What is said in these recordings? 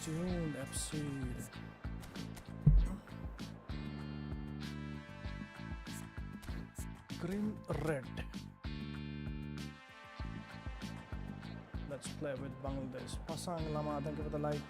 June episode. Green red. Let's play with Bangladesh. Pasang lama, thank you for the like.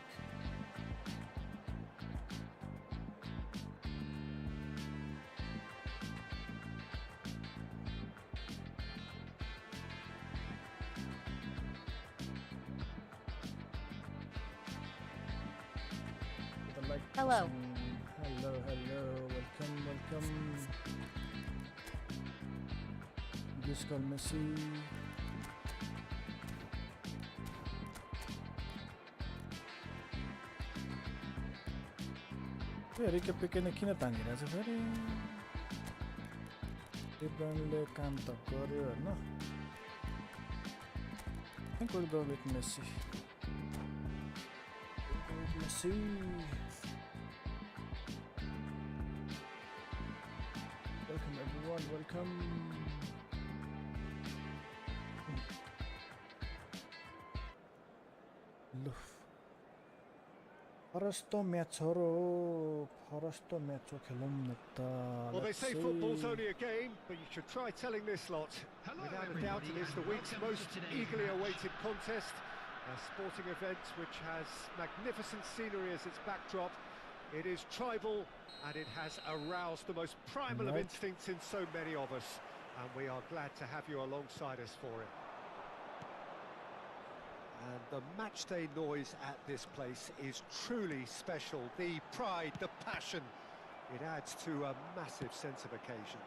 Hello. Hello, welcome. This called Messi. Very capable किन तानिरहेछ फेरि डिब्रनले काम त गर्यो हैन I think we'll go with Messi. Welcome everyone, welcome. Luf. Farasto match खेलौँ न त. Well, they say football's only a game, but you should try telling this lot. Without a doubt, it is the week's most eagerly awaited contest. A sporting event which has magnificent scenery as its backdrop. It is tribal and it has aroused the most primal of instincts in so many of us. And we are glad to have you alongside us for it. And the matchday noise at this place is truly special. The pride, the passion, it adds to a massive sense of occasion.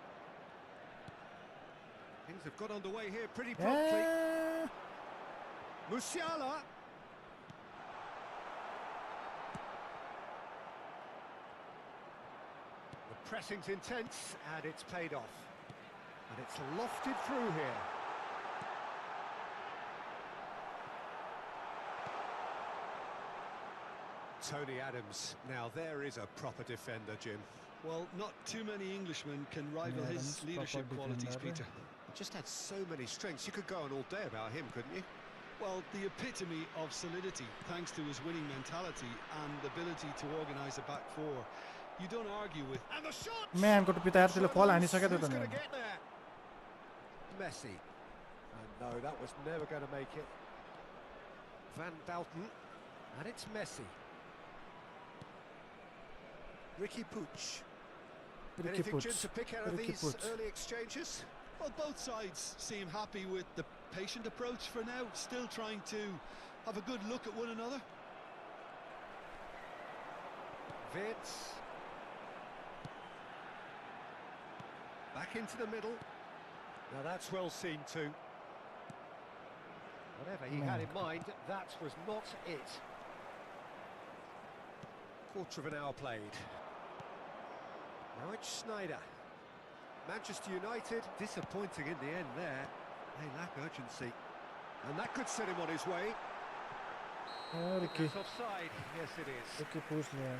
Things have got underway here pretty promptly. Musiala. The pressing's intense and it's paid off. And it's lofted through here. Tony Adams. Now there is a proper defender, Jim. Well, not too many Englishmen can rival his leadership qualities, Peter. Just had so many strengths. You could go on all day about him, couldn't you? Well, the epitome of solidity, thanks to his winning mentality and ability to organise a back four. You don't argue with. And the shot! Man, got to be there till the fall. Who's going to get there? Messi. And no, that was never going to make it. Van Dalton. And it's Messi. Ricky Puig. Anything, Jim, to pick out of these early exchanges? Well, both sides seem happy with the patient approach for now, still trying to have a good look at one another. Vitz. Back into the middle. Now that's well seen too. Whatever he had in mind, that was not it. Quarter of an hour played. Now it's Snyder. Manchester United, disappointing in the end there. They lack urgency. And that could set him on his way. Ricky. It's offside. Yes, it is. Ricky push लिया.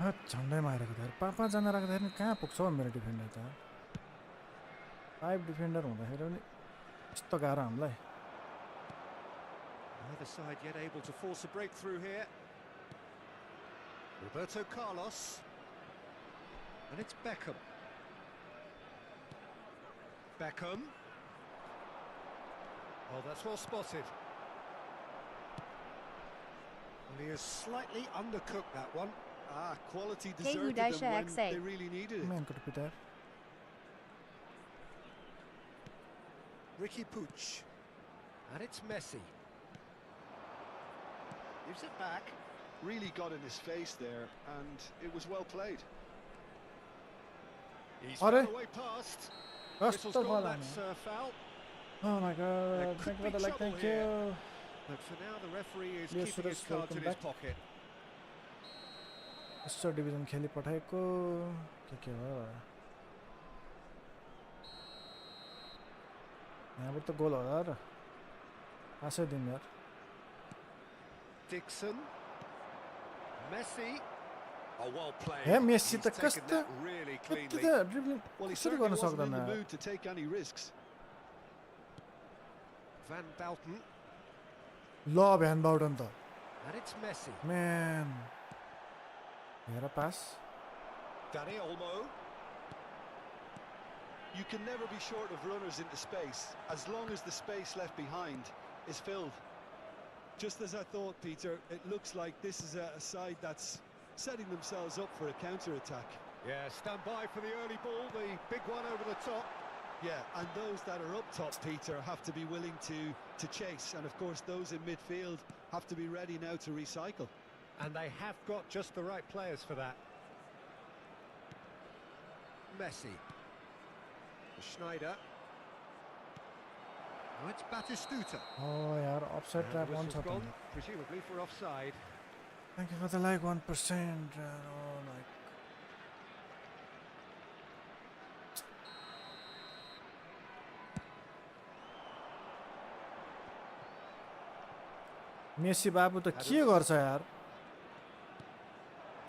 झन्डै मारेको थियो. पापा जना राख्दाखेरि कहाँ पुग्छ मेरो डिफेन्डर त. 5 डिफेन्डर हुँदाखेरि पनि यस्तो गाह्रो हामीलाई. Neither side yet able to force a breakthrough here. Roberto Carlos. And it's Beckham. Beckham. Oh, that's well spotted. Well, he has slightly undercooked that one. Ah, quality deserted them when they really needed it. Man, could be there. Ricky Puig. And it's Messi. Gives it back. Really got in his face there, and it was well played. He's found a way past. Whistle's gone, that's foul. Oh my god, thank you for the like, thank you. But for now the referee is keeping his cards in his pocket. Sir Division खेली पठाएको के हो यहाँबाट त गोल होला र आशा दिन यार Dixon Messi well played. Hey, Messi त कस्तो really cleanly. Dribbling Well, he कसरी certainly गर्न wasn't in सक्दैन the mood to take any risks. Van Dalton ल भ्यान बाउडन त And it's Messi. म्यान हेर पास Dani Olmo. You can never be short of runners into space, as long as the space left behind is filled. Just as I thought, Peter, it looks like this is a side that's setting themselves up for a counter-attack. Yeah, stand by for the early ball, the big one over the top. Yeah, and those that are up top, Peter, have to be willing to chase. And of course, those in midfield have to be ready now to recycle. And they have got just the right players for that. Messi. Schneider. Now it's Batistuta. Oh यार offside And trap the on whistle's छ gone, पनि presumably for offside. Thank you for the like 1%. Oh my. Messi बाबु त के गर्छ यार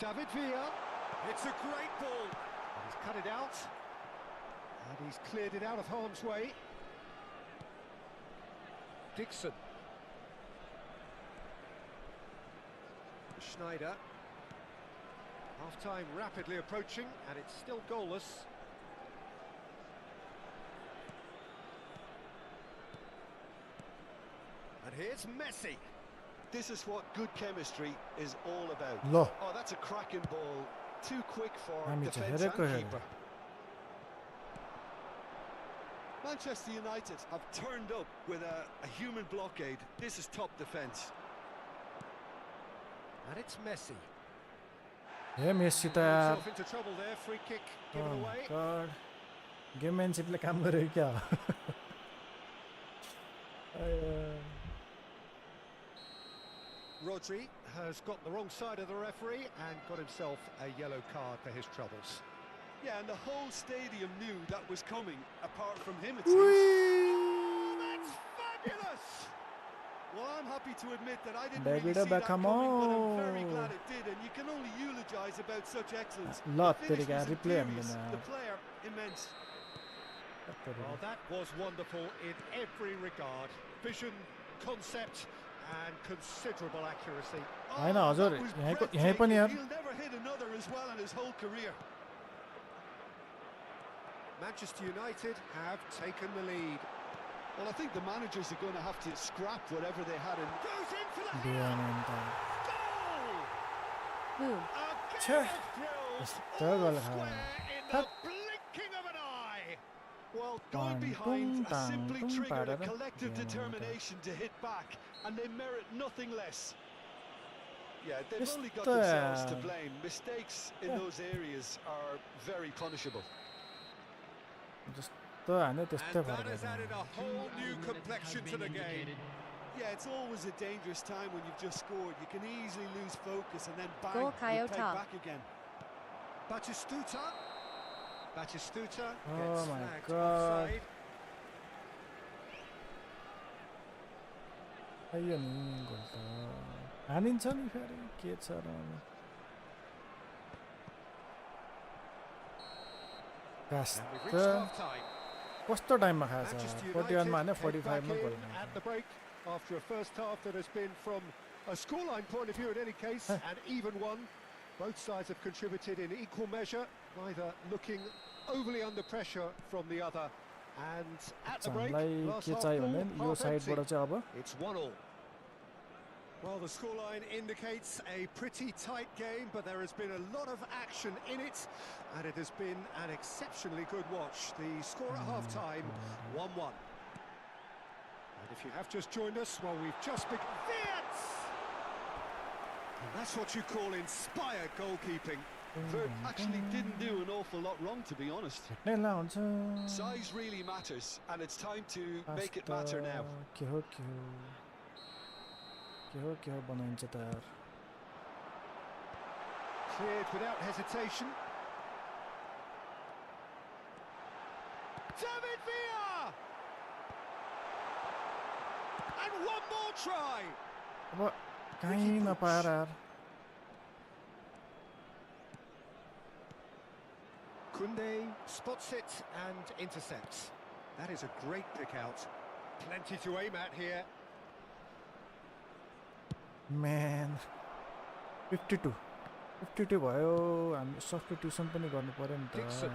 David Villa. It's a great ball. And he's cut it out. And he's cleared it out of harm's way. Dixon. Schneider. Half-time rapidly approaching, and it's still goalless. And here's Messi. This is what good chemistry is all about. ल Oh, that's a cracking ball. Too quick for हामी defence चाहिँ and हेरेको keeper. Manchester United have turned up with a human blockade. This is top defence. And it's Messi. हे Messi त Got यार himself into trouble there. Free kick given away. गॉड गेममैनशिपले काम गर्यो क्या Rodri has got the wrong side of the referee and got himself a yellow card for his troubles. Yeah, and the whole stadium knew that was coming, apart from him, it seems. Oh, that's fabulous! Well, I'm happy to admit that I didn't David really see that Beckham. coming, but I'm very glad it did, and you can only eulogise about such excellence. Lot The finish तेरी was replay imperious, हमने the player immense. Well, that was wonderful in every regard. Vision, concept, and considerable accuracy. Hahn Oh, हजुर that was यही पनि यार breathtaking. He'll never hit another as well in his whole career. Manchester United have taken the lead. Well, I think the managers are going to have to scrap whatever they had in. Goes in for the Bihan goal! Boom. A Tja, game of thrills, यस्तो all goal square in the blinking of an eye. Well, going Dun, behind dun, simply dun, triggered a dun, collective dun, determination to hit back, and they merit nothing less. Yeah, they've Just only got themselves to the- blame. Mistakes in Yeah. those areas are very punishable. जस्तो हाने त्यस्तै And that फर्क has added a whole new complexion to the game. Yeah, it's always a dangerous time when you've just scored. You can easily lose focus and then bang, Goal, you take Kayota. back again. Batistuta. Batistuta Oh gets my flagged God. offside. आइयो नि गोल त हानिन्छ नि फेरि के छ र And we've reached कस्तो half-time. कस्तो टाइममा खाएछ Manchester 41 मा United हैन head back 45 मा गोल in at the break after a first half that has been, from a scoreline point of view in any case, an even one. Both sides have contributed in equal measure, neither looking overly under pressure from the other. And at the break, हामीलाई glass के half चाहियो full, भने यो half empty. साइडबाट चाहिँ अब It's 1-1. Well, the scoreline indicates a pretty tight game, but there has been a lot of action in it, and it has been an exceptionally good watch. The score at half-time, 1-1. And if you have just joined us, well, we've just begun. And that's what you call inspired goalkeeping. Vert actually didn't do an awful lot wrong, to be honest. भेट्नै ला हुन्छ Size really matters, and it's time to make it matter now. के हो के हो बनाइन्छ त यार Cleared without hesitation. David Villa! And one more try! अब कहीँ नपाएर यार Kunde spots it and intercepts. That is a great pick out. Plenty to aim at here. Man, 52 भयो हामी सब्स्टिट्युसन पनि गर्नु पर्यो नि त Dixon.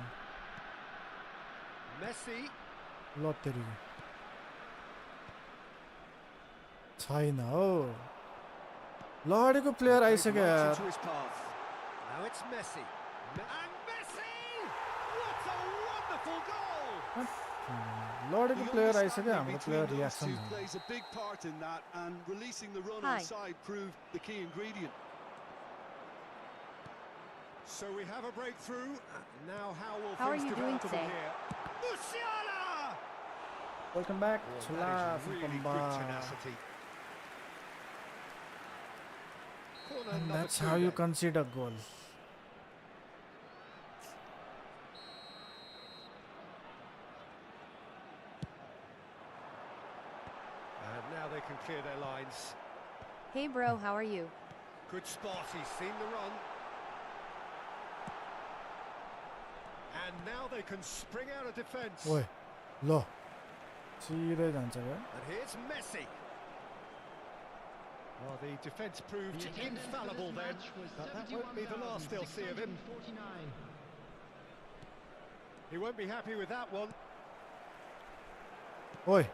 Messi. ल तेरी छैन हो लडेको प्लेयर आइसक्यो Right यार into his path. Now it's Messi. And Messi! What a wonderful goal! लडेको The प्लेयर आइसक्यो understanding हाम्रो between player those reaction two plays a big part in that, and releasing the run Hi. onside proved the key ingredient. So we have a breakthrough. Now how will How are things you doing develop from today? here? Musiala! Welcome back Oh, छुला that is really फुकम्बा good tenacity. Corner and number that's 2 how you then. concede a goal And now they can clear their lines. Hey bro, how are you? Good spot, he's seen the run. And now they can spring out of defence. ओए ल सिधै जान्छ क्या And here's Messi. Well, the defence proved infallible then, but that won't be the last they'll see of him. He won't be happy with that one. ओए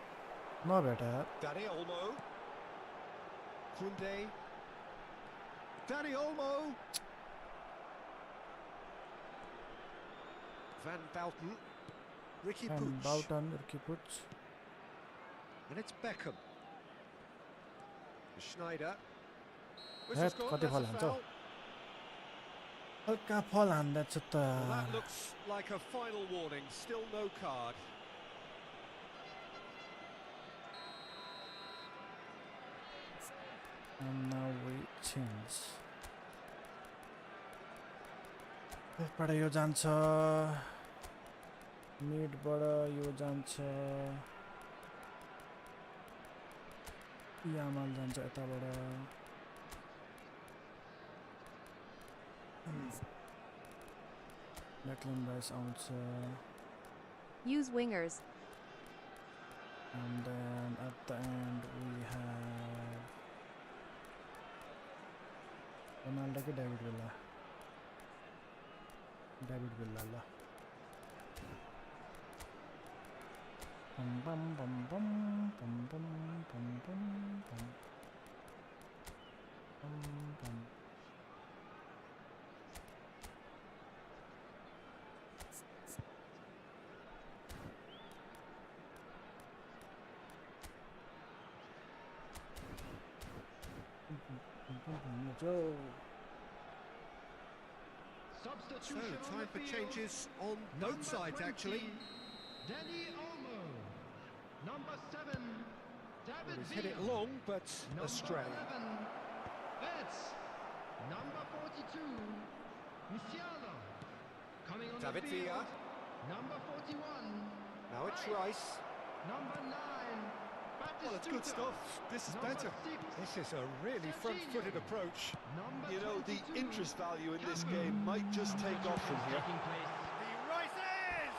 नभेट यार Dani Olmo. Kunde. Dani Olmo. Van Bouten. Ricky and Puig. Boughton Ricky Puig And it's Beckham. Schneider. Head, Whistle's gone, कति that's फल a हान्छ हौ foul. हल्का फल हान्दा छ त Well, that looks like a final warning. Still no card. and now we change बाट यो जान्छ मिडबाट यो जान्छ यामाल जान्छ यताबाट Declan Rice आउँछ Use wingers. and then at the end we have Ronaldo के David Villa ल pum pum pum pum pum pum pum pum pum pum pum Joe. So, time for changes on both sides, actually. Dani Olmo. Number 7, David Well, he's Villa. hit it long, but Number astray. 11, Betts. Number 42, Musiala. Coming on David the field. Villa. Number 41, Now it's Rice. Number 9, Well, it's good stuff. This is better. This is a really front-footed approach. You know, the interest value in this game might just take off from here. He rises!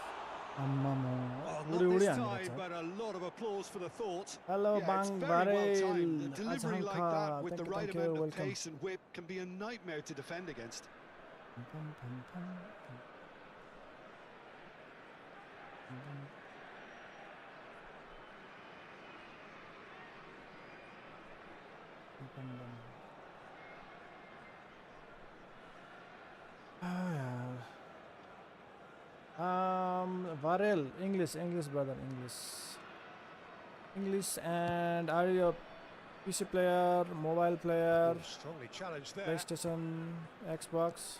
Ammamo. Oh, Uri not uri this हान्दैछ time, but a lot of applause for the thought. Hello Yeah, it's Bang very well Barel timed. The delivery like Ajanka that with the right thank you amount of welcome pace and whip can be a nightmare to defend against. Pum, pum, pum, pum. Pum, pum, pum. Varel, English brother, English, and are you a PC player, mobile player, Strongly challenged there. PlayStation, Xbox?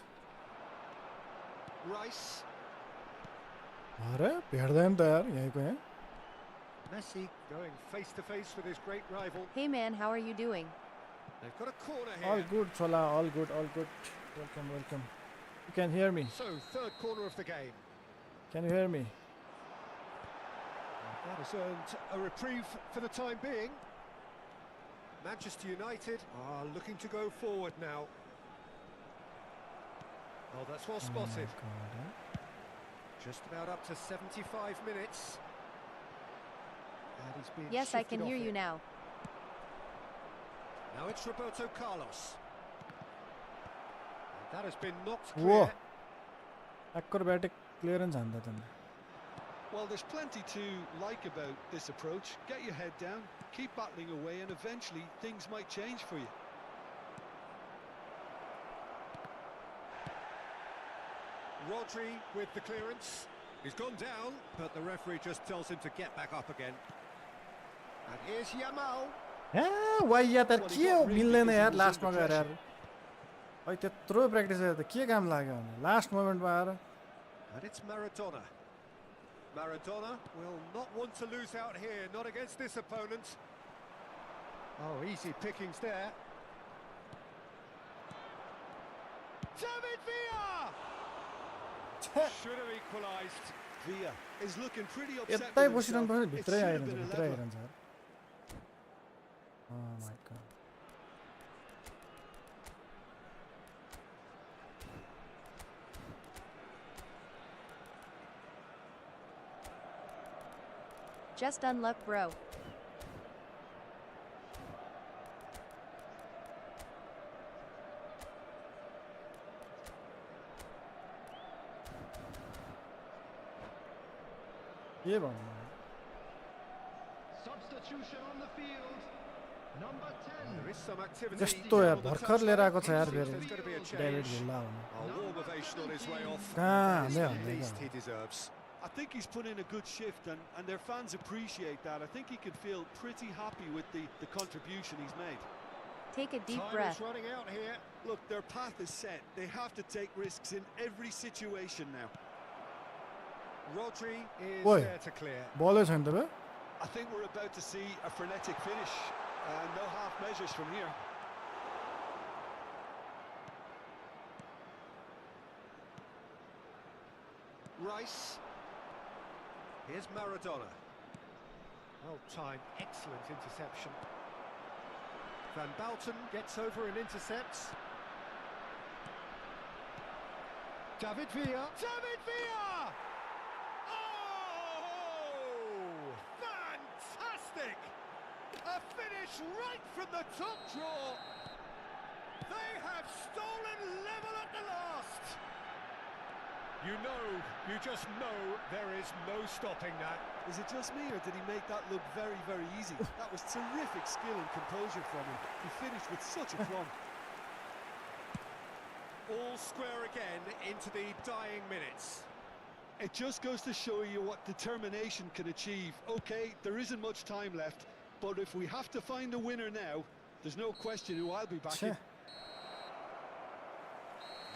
Rice. अरे भेट्दैन त यार यहीँको यहाँ Messi going face-to-face with his great rival. Hey man, how are you doing? They've got a corner All here. good, Chola, all good. Welcome. You can hear me. So, third corner of the game. Can you hear me? That has earned a reprieve for the time being. Manchester United are looking to go forward now. Oh, that's well spotted. Just about up to 75 minutes. And he's been Yes, I shifted can hear off you it. now. Now it's Roberto Carlos. And that has been knocked Whoa. clear. Acrobatic clearance हान्दा त्यसले. Well, there's plenty to like about this approach. Get your head down, keep battling away, and eventually things might change for you. Rodri with the clearance. He's gone down, but the referee just tells him to get back up again. And here's Yamal. वाइया त के हो मिल्दैन यार लास्टमा गएर यार. अहिले त्यत्रो प्र्याक्टिस गरेर त के काम लाग्यो भने लास्ट मोमेन्टमा आएर. And it's Maradona. Maradona will not want to lose out here, not against this opponent. Oh, easy pickings there. David Villa! Should have equalised. Villa is looking pretty upset यतै with बसिरहनु himself. पर्छ It भित्रै should have आइरहन्छ been a भित्रै level. आइरहन्छ यार. Oh my god. Just unluck, bro. के भन्नु. Substitution on the field. Number 10. There is some activity. जस्तो यार on the भर्खर लिएर आएको छ यार touchline. फेरि There's going to be a David change. Villa भन्ने. A warm ovation on his way off. कहाँ It's हान्दै the हान्दै least क्या. he deserves. I think he's put in a good shift, and their fans appreciate that. I think he could feel pretty happy with the contribution he's made. Take a deep Time breath. is running out here. Look, their path is set. They have to take risks in every situation now. Rodri is Oi. there to clear. बलै छैन त बे. I think we're about to see a frenetic finish. No half measures from here. Rice. Here's Maradona. Well timed, excellent interception. Van Bouten gets over and intercepts. David Villa. David Villa! Oh! Fantastic! A finish right from the top draw. They have stolen level at the last. You just know there is no stopping that. Is it just me, or did he make that look very, very easy? That was terrific skill and composure from him. He finished with such aplomb. All square again into the dying minutes. It just goes to show you what determination can achieve. Okay, there isn't much time left, but if we have to find a winner now, there's no question who I'll be backing.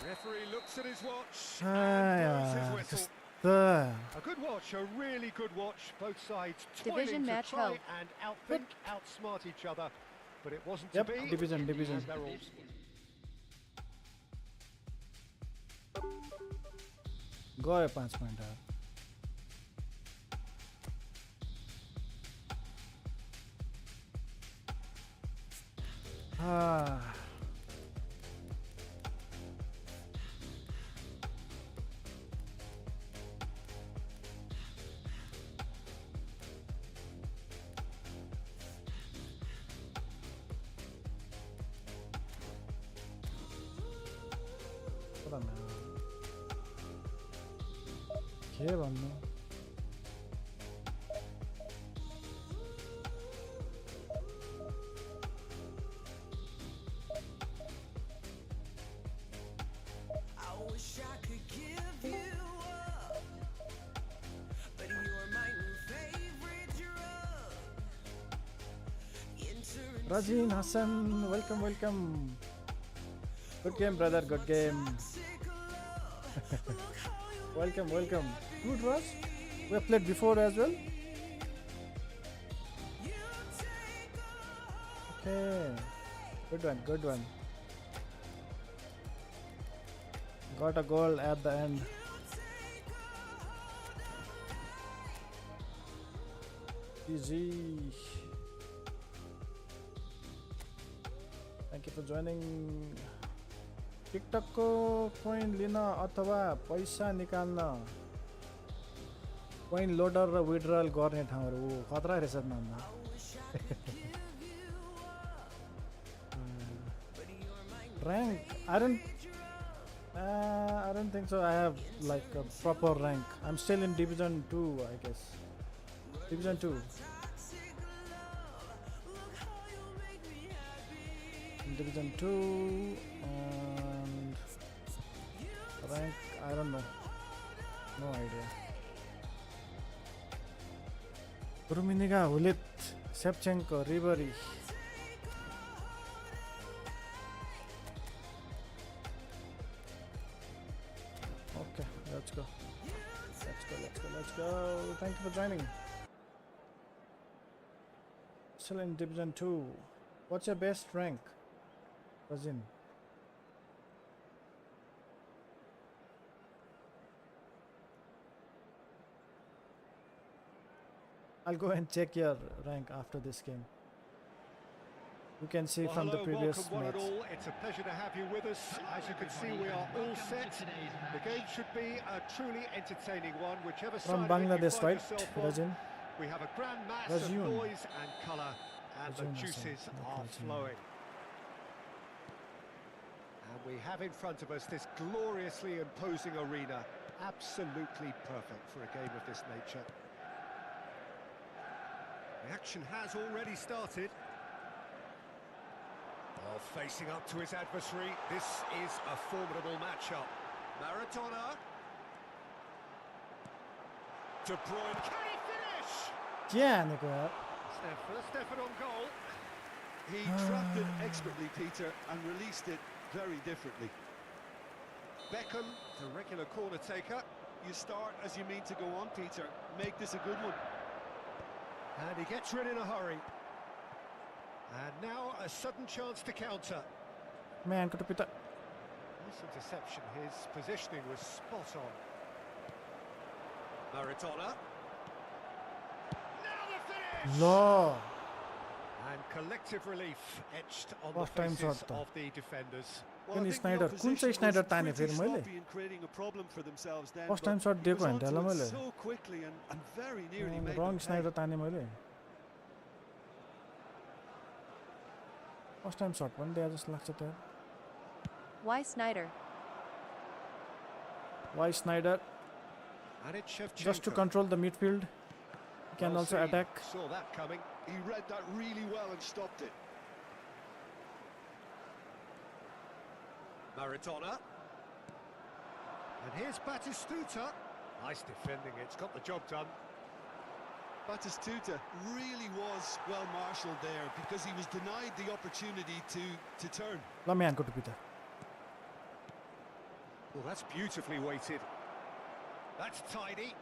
Referee looks at his watch Ah, and blows yeah, his whistle. कस्तो. A good watch, a really good watch. Both sides toiling Division to match try held. and outthink, outsmart each other, but it wasn't Yep, to be. division. And they're all गयो 5 point. के भन्नु. Rajin Hassan, welcome. Good game, brother. Good game. Welcome. Good, Raj. We have played before as well. Okay. Good one. Got a goal at the end. Easy. Thank you for joining. TikTok को coin लिन अथवा पैसा निकाल्न coin loader र withdrawal गर्ने ठाउँहरु खतरा रहेछ नाममा. Rank? I don't think so. I have like a proper rank. I'm still in Division 2, I guess. Division 2. In Division 2 and rank, I don't know. No idea. Ruminiga, Hulit, Shevchenko, Ribery. Okay, let's go. Let's go. Thank you for joining. Still in Division 2. What's your best rank? Razin. I'll go and check your rank after this game. You can see from the previous welcome one match. and all. It's a pleasure to have you with us. As you can see, we are all set. The game should be a truly entertaining one, whichever From side of it you Bangladesh, find right, yourself on. Razin? We have a grand mass Razin. of noise and colour, and the Razin, juices Razin, are Razin. flowing. And we have in front of us this gloriously imposing arena, absolutely perfect for a game of this nature. The action has already started. Oh, facing up to his adversary, this is a formidable matchup. Maradona. De Bruyne, can he finish? Yeah, Nico. First effort on goal. He trapped it expertly, Peter, and released it very differently. Beckham, the regular corner taker. You start as you mean to go on, Peter. Make this a good one. And he gets rid in a hurry. And now a sudden chance to counter. Man, could pita. Nice interception. His positioning was spot on. Maradona. Now the finish! Law. And collective relief etched on First the time faces shot. of the defenders. Well, I Can think Snyder- the कुन चाहिँ opposition Snyder was ताने pretty फेरि मैले? sloppy in creating a problem for themselves then, First but time shot he दिएको was होइन onto त्यसलाई it मैले. so quickly and very nearly made Wrong them pay. Snyder ताने मैले. First time shot पनि दिए जस्तो लाग्छ त्यहाँ. Why Snyder? Why Snyder? And it's Shevchenko. Just to control the midfield. He can Well also seen. attack. Saw that coming. He read that really well and stopped it. Maradona. And here's Batistuta. Nice defending, it's got the job done. Batistuta really was well marshalled there because he was denied the opportunity to turn. ल म्यानको टुपी त. Well, that's beautifully weighted. That's tidy.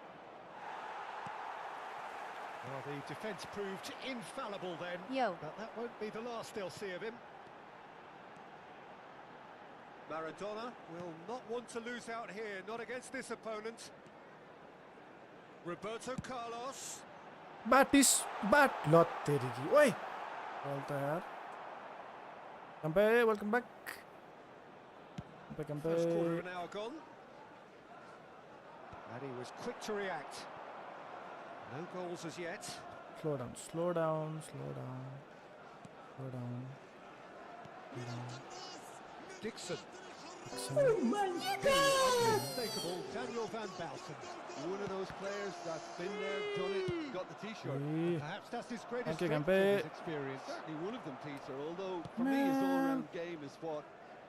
Well, the defence proved infallible then. Yo. But that won't be the last they'll see of him. Maradona will not want to lose out here, not against this opponent. Roberto Carlos. Batis. Bat. ल तेरीकी. ओइ. Ball त यार. Kampe, welcome back. First quarter of Kampe. an hour gone. And he was quick to react. No goals as yet. Slow down, slow down, slow down. Slow down. Slow down. Dixon. Dixon. Unmistakable Daniel Van Baalten. One of those players that's been there, done it, got the t-shirt. Hey. Perhaps that's his greatest Thank you, strength Kampe. in his experience. Certainly one of them, Peter, although for me his Man. all-round game is what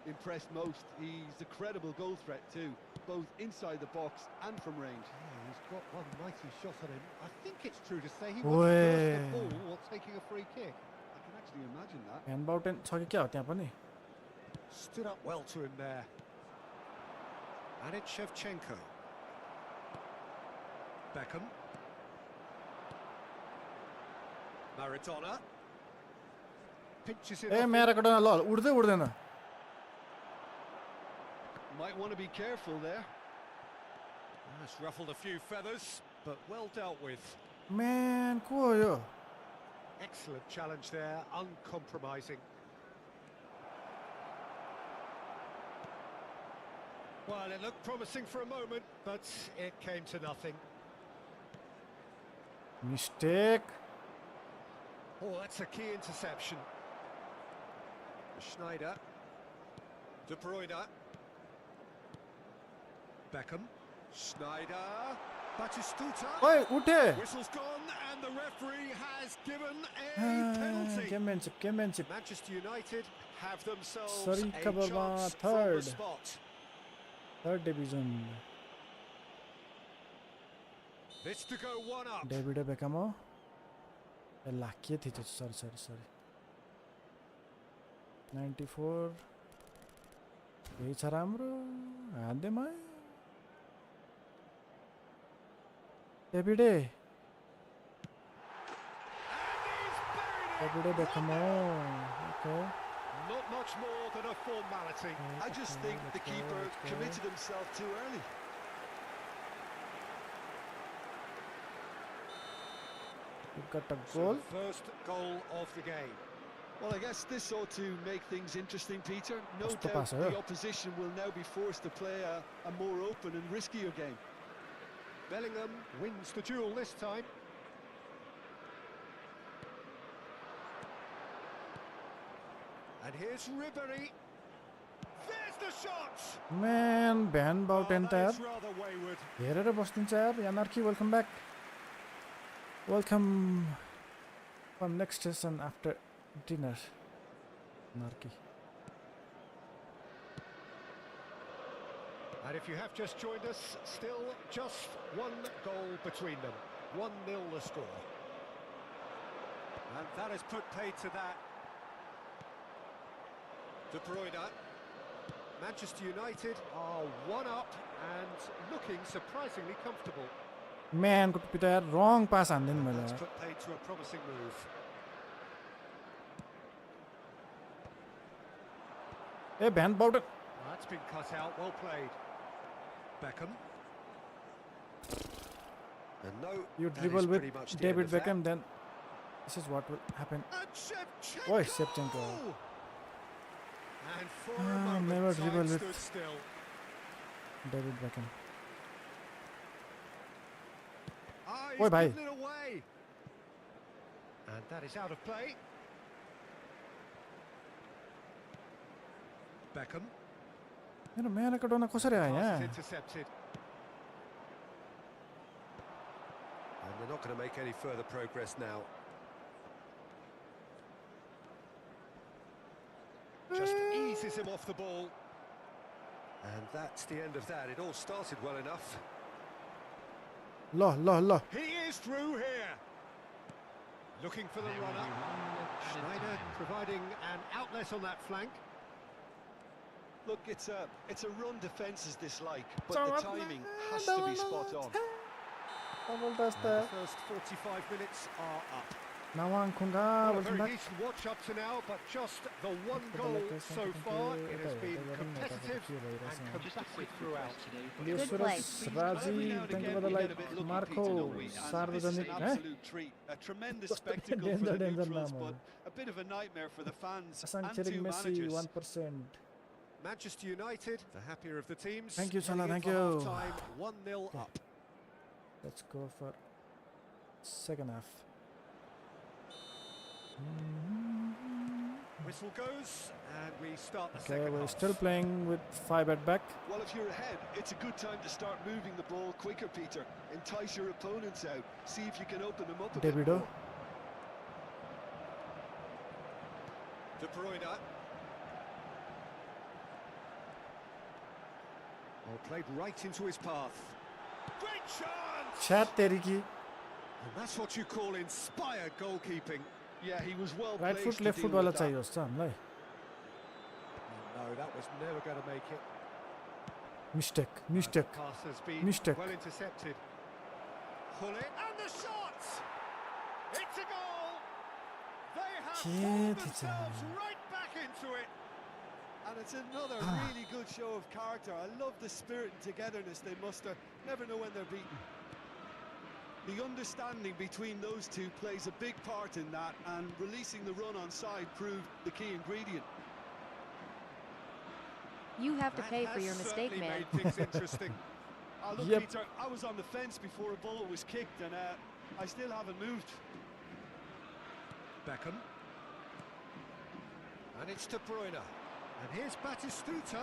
impressed most. He's a credible goal threat too, both inside the box and from range. Yeah, he's got one mighty shot on him. I think it's true to say he Way. wants to burst the ball while taking a free kick. I can actually imagine that. Hand Bauten छ कि क्या हो त्यहाँ पनि? Stood up well to him there. And it's Shevchenko. Beckham. Maradona. Pinches it A off. मेरा कटना ल उड्दै उड्दैन. Might want to be careful there. That's ruffled a few feathers, but well dealt with. Man, को हो यो? Excellent challenge there, uncompromising. Well, it looked promising for a moment, but it came to nothing. Mistake. Oh, that's a key interception. Schneider. De Bruyne. Beckham. Schneider. Batistuta. ओए उठे Whistle's gone and the referee has given a penalty. गेममेनशिप Manchester United have themselves Sorry, a Kababa, chance third. from the spot. Third division This to go one up. David become हो ल के थियो सरी 94 यही छ राम्रो हान्देमा डेभिडे बेकम हो okay Not much more than a formality. I just think the keeper committed himself too early. You've got a So goal. the first goal of the game. Well, I guess this ought to make things interesting, Peter. No That's the doubt passer. the opposition will now be forced to play a more open and riskier game. Bellingham wins the duel this time. And here's Ribery. There's the shot! Man, ban about Oh, entire. that is rather wayward. हेरेर बस्दिन्छ यार Anarchy, welcome back. Welcome from next session after dinner. Anarchy. And if you have just joined us, still just one goal between them. 1-0 the score. And that has put paid to that. De Bruyne. Manchester United are one up and looking surprisingly comfortable. Man, को टुप्पी त यार wrong pass हान्दिनु मैले That's put paid to a promising move. ए भ्यान बाउटन That's been cut out, well played. Beckham. And no, You that dribble is with pretty much the David end of that. Beckham, then this is what will happen. And Shevchenko! Oi, Shevchenko. And for a moment, never time dribble with- stood still. David Beckham. Ah, Oi, he's bhai. given it away. And that is out of play. Beckham. मेरो म्यानको डोना कसरी आयो Pass यहाँ is intercepted. And they're not going to make any further progress now. Just eases him off the ball. And that's the end of that. It all started well enough. ल He is through here. Looking for the runner. Schneider providing an outlet on that flank. Look, it's a run defence's dislike, but the timing has to be spot on. And the first 45 minutes are up. Nawang Kunga, Well, a welcome very back. decent watch up to now, but just the one goal so far. It has been competitive and combative throughout. Elias Good play. Suras, Raji, thank you for the like. Marco, Sarvajanik, Absolute treat. A tremendous spectacle for the neutrals, but a bit of a nightmare for the fans and Asanchering two Messi, managers. 1%. Manchester United, the happier of the teams. Thank you, Salah, heading thank into you. half-time, 1-0 up. Let's go for second half. Whistle goes, and we start the Okay, second we're half. still playing with 5 at back. Well, if you're ahead, it's a good time to start moving the ball quicker, Peter. Entice your opponents out. See if you can open them up a bit Davido. more. De Bruyne. Oh, played right into his path. Great chance! Chat teriki. And that's what you call inspired goalkeeping. Yeah, he was well Right placed foot, to left deal foot वाला with that. चाहिए होस् हामीलाई. No, that was never going to make it. Mistake. The pass has been Mistake. well intercepted. Pull it, and the shot! It's a goal! They have pulled themselves right back into it. And it's another really good show of character. I love the spirit and togetherness they muster. Never know when they're beaten. The understanding between those two plays a big part in that, and releasing the run on side proved the key ingredient. You have to That pay for has your mistake, certainly man. made things interesting. Look, Yep. Peter, I was on the fence before a ball was kicked, and I still haven't moved. Beckham. And it's De Bruyne. And here's Batistuta.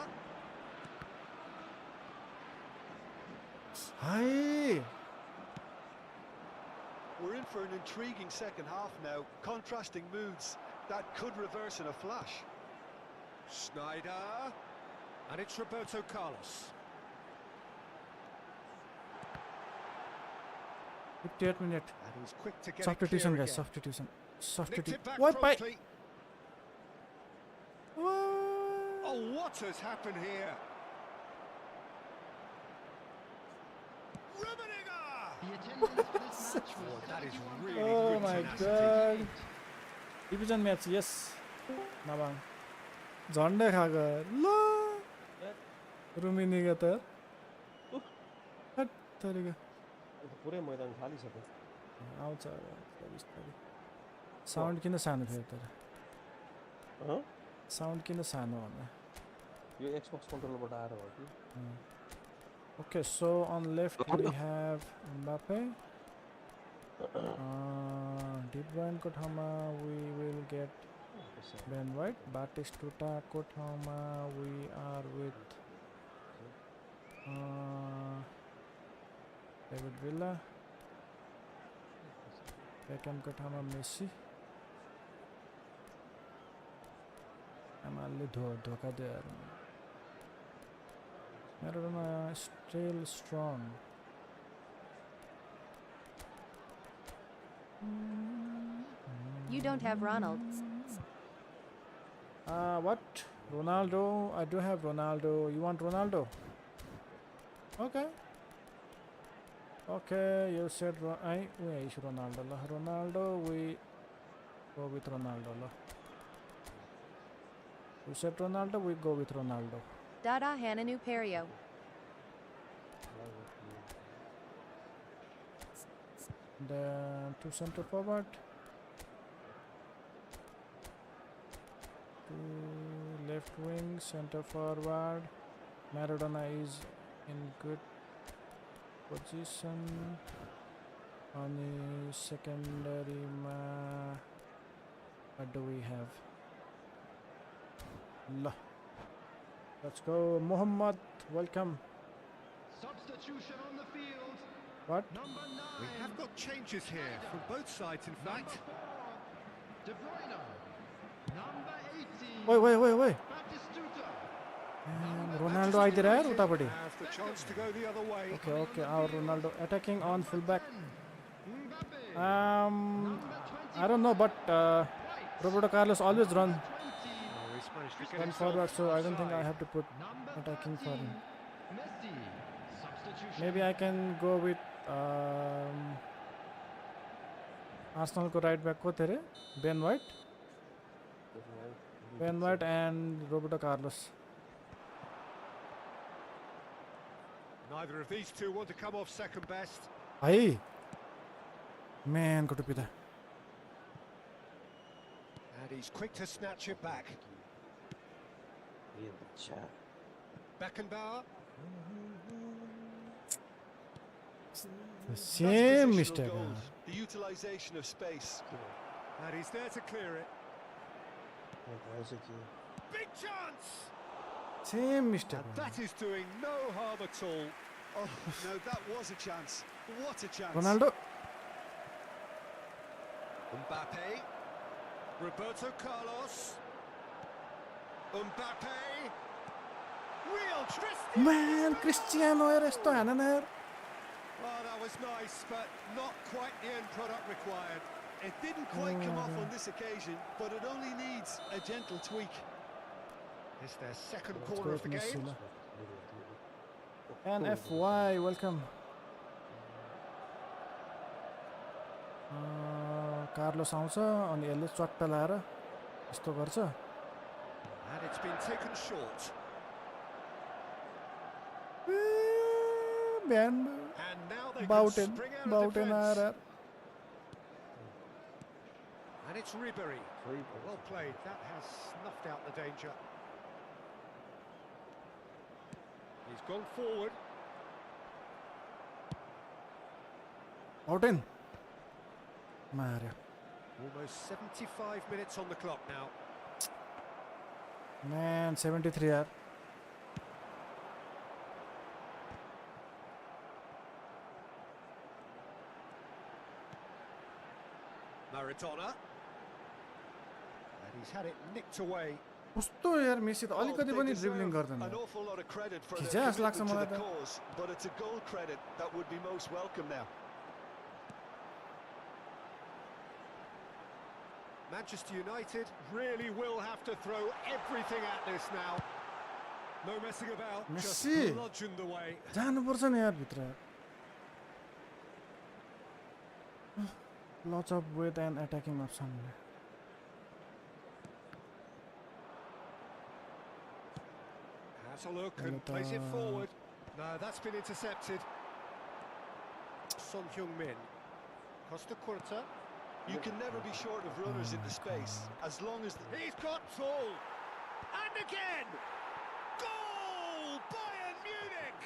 Hi. We're in for an intriguing second half now. Contrasting moods that could reverse in a flash. Snyder. And it's Roberto Carlos. 58 minutes. And he's quick to get Substitution, it clear guys. again. Substitution. Nicked Substitute. it back What? Bye. promptly. Oh, what has happened here? The attendance for this match was That is really Oh good my tenacity. god. Division match, yes. Nabang. झन्डै खाएको ल रुमिनीको त हट तरिका पुरै मैदान खाली छ त आउँछ बिस्तारै साउन्ड किन सानो थियो तर साउन्ड किन सानो भन्दा यो एक्सबक्स कन्ट्रोलरबाट आएर हो कि Okay, so on left we have Mbappe. Deep Bruyne ko ठाउँमा we will get Ben White. Batistuta ko ठाउँमा we are with David Villa. Beckham ko ठाउँमा Messi. आमाले धोका दियो यार Maradona still strong. You don't have Ronald. What? Ronaldo? I do have Ronaldo. You want Ronaldo? Okay. Okay, you said we is Ronaldo. Ronaldo, we go with Ronaldo. You said Ronaldo, we go with Ronaldo. Dada Hananu Perio. Then two center forward, two left wing, center forward. Maradona is in good position. On the secondary, what do we have? Let's go, Muhammad. Welcome. substitution on the field. What? Number 9. We have got changes here from both sides, in fact. Number 4, De Bruyne. Number 18. Wait. Batistuta. And Ronaldo आइदिएर यार उतापट्टि. Has the chance to go the other way. Okay. Our Ronaldo attacking on fullback. Mbappe. I don't know, but Roberto Carlos always run Oh, he's managed to get run himself forward, so I don't think I offside. have to put Number attacking for 13. him. Messi. Substitution. Maybe I can go with Arsenal को right back को तेरे Ben White and Roberto Carlos. Neither of these two want to come off second best. Hey, man, go to Peter. And he's quick to snatch it back. Beckenbauer. The same That's mistake. positional goals, the utilisation of space. And he's there to clear it. Big chance! Same mistake. And that is doing no harm at all. Oh, no, that was a chance. What a chance. Ronaldo. Mbappe. Roberto Carlos. Mbappe. Real Cristiano. Man, Cristiano यार यस्तो हानेन यार. Oh, that was nice, but not quite the end product required. It didn't quite come off on this occasion, but it only needs a gentle tweak. It's their second Let's corner go of the with Messi game. ल. And FY, welcome. Carlos आउँछ अनि यसले चट्टा लाएर यस्तो गर्छ. And it's been taken short. Bihan And now they can Bouten spring out of आएर defence. And it's Ribery. Well played. That has snuffed out the danger. He's gone forward. Bouten मार्यो. Almost 75 minutes on the clock now. Man, 73 यार. Maradona. And he's had it nicked away. कस्तो यार Messi त अलिकति पनि ड्रिबलिङ गर्दैन. An awful lot of credit for their Just लाग्छ commitment to मलाई the त. cause, but it's a goal credit that would be most welcome now. Manchester United really will have to throw everything at this now. No messing about, just Messi. bludgeoned away. जानुपर्छ नि यार भित्र. Lots of width and attacking option. Has a look and plays it forward. No, that's been intercepted. Son Heung-min. Costa Curta. You can never be short of runners into space, as long as... He's got Paul. And again! Goal! Bayern Munich!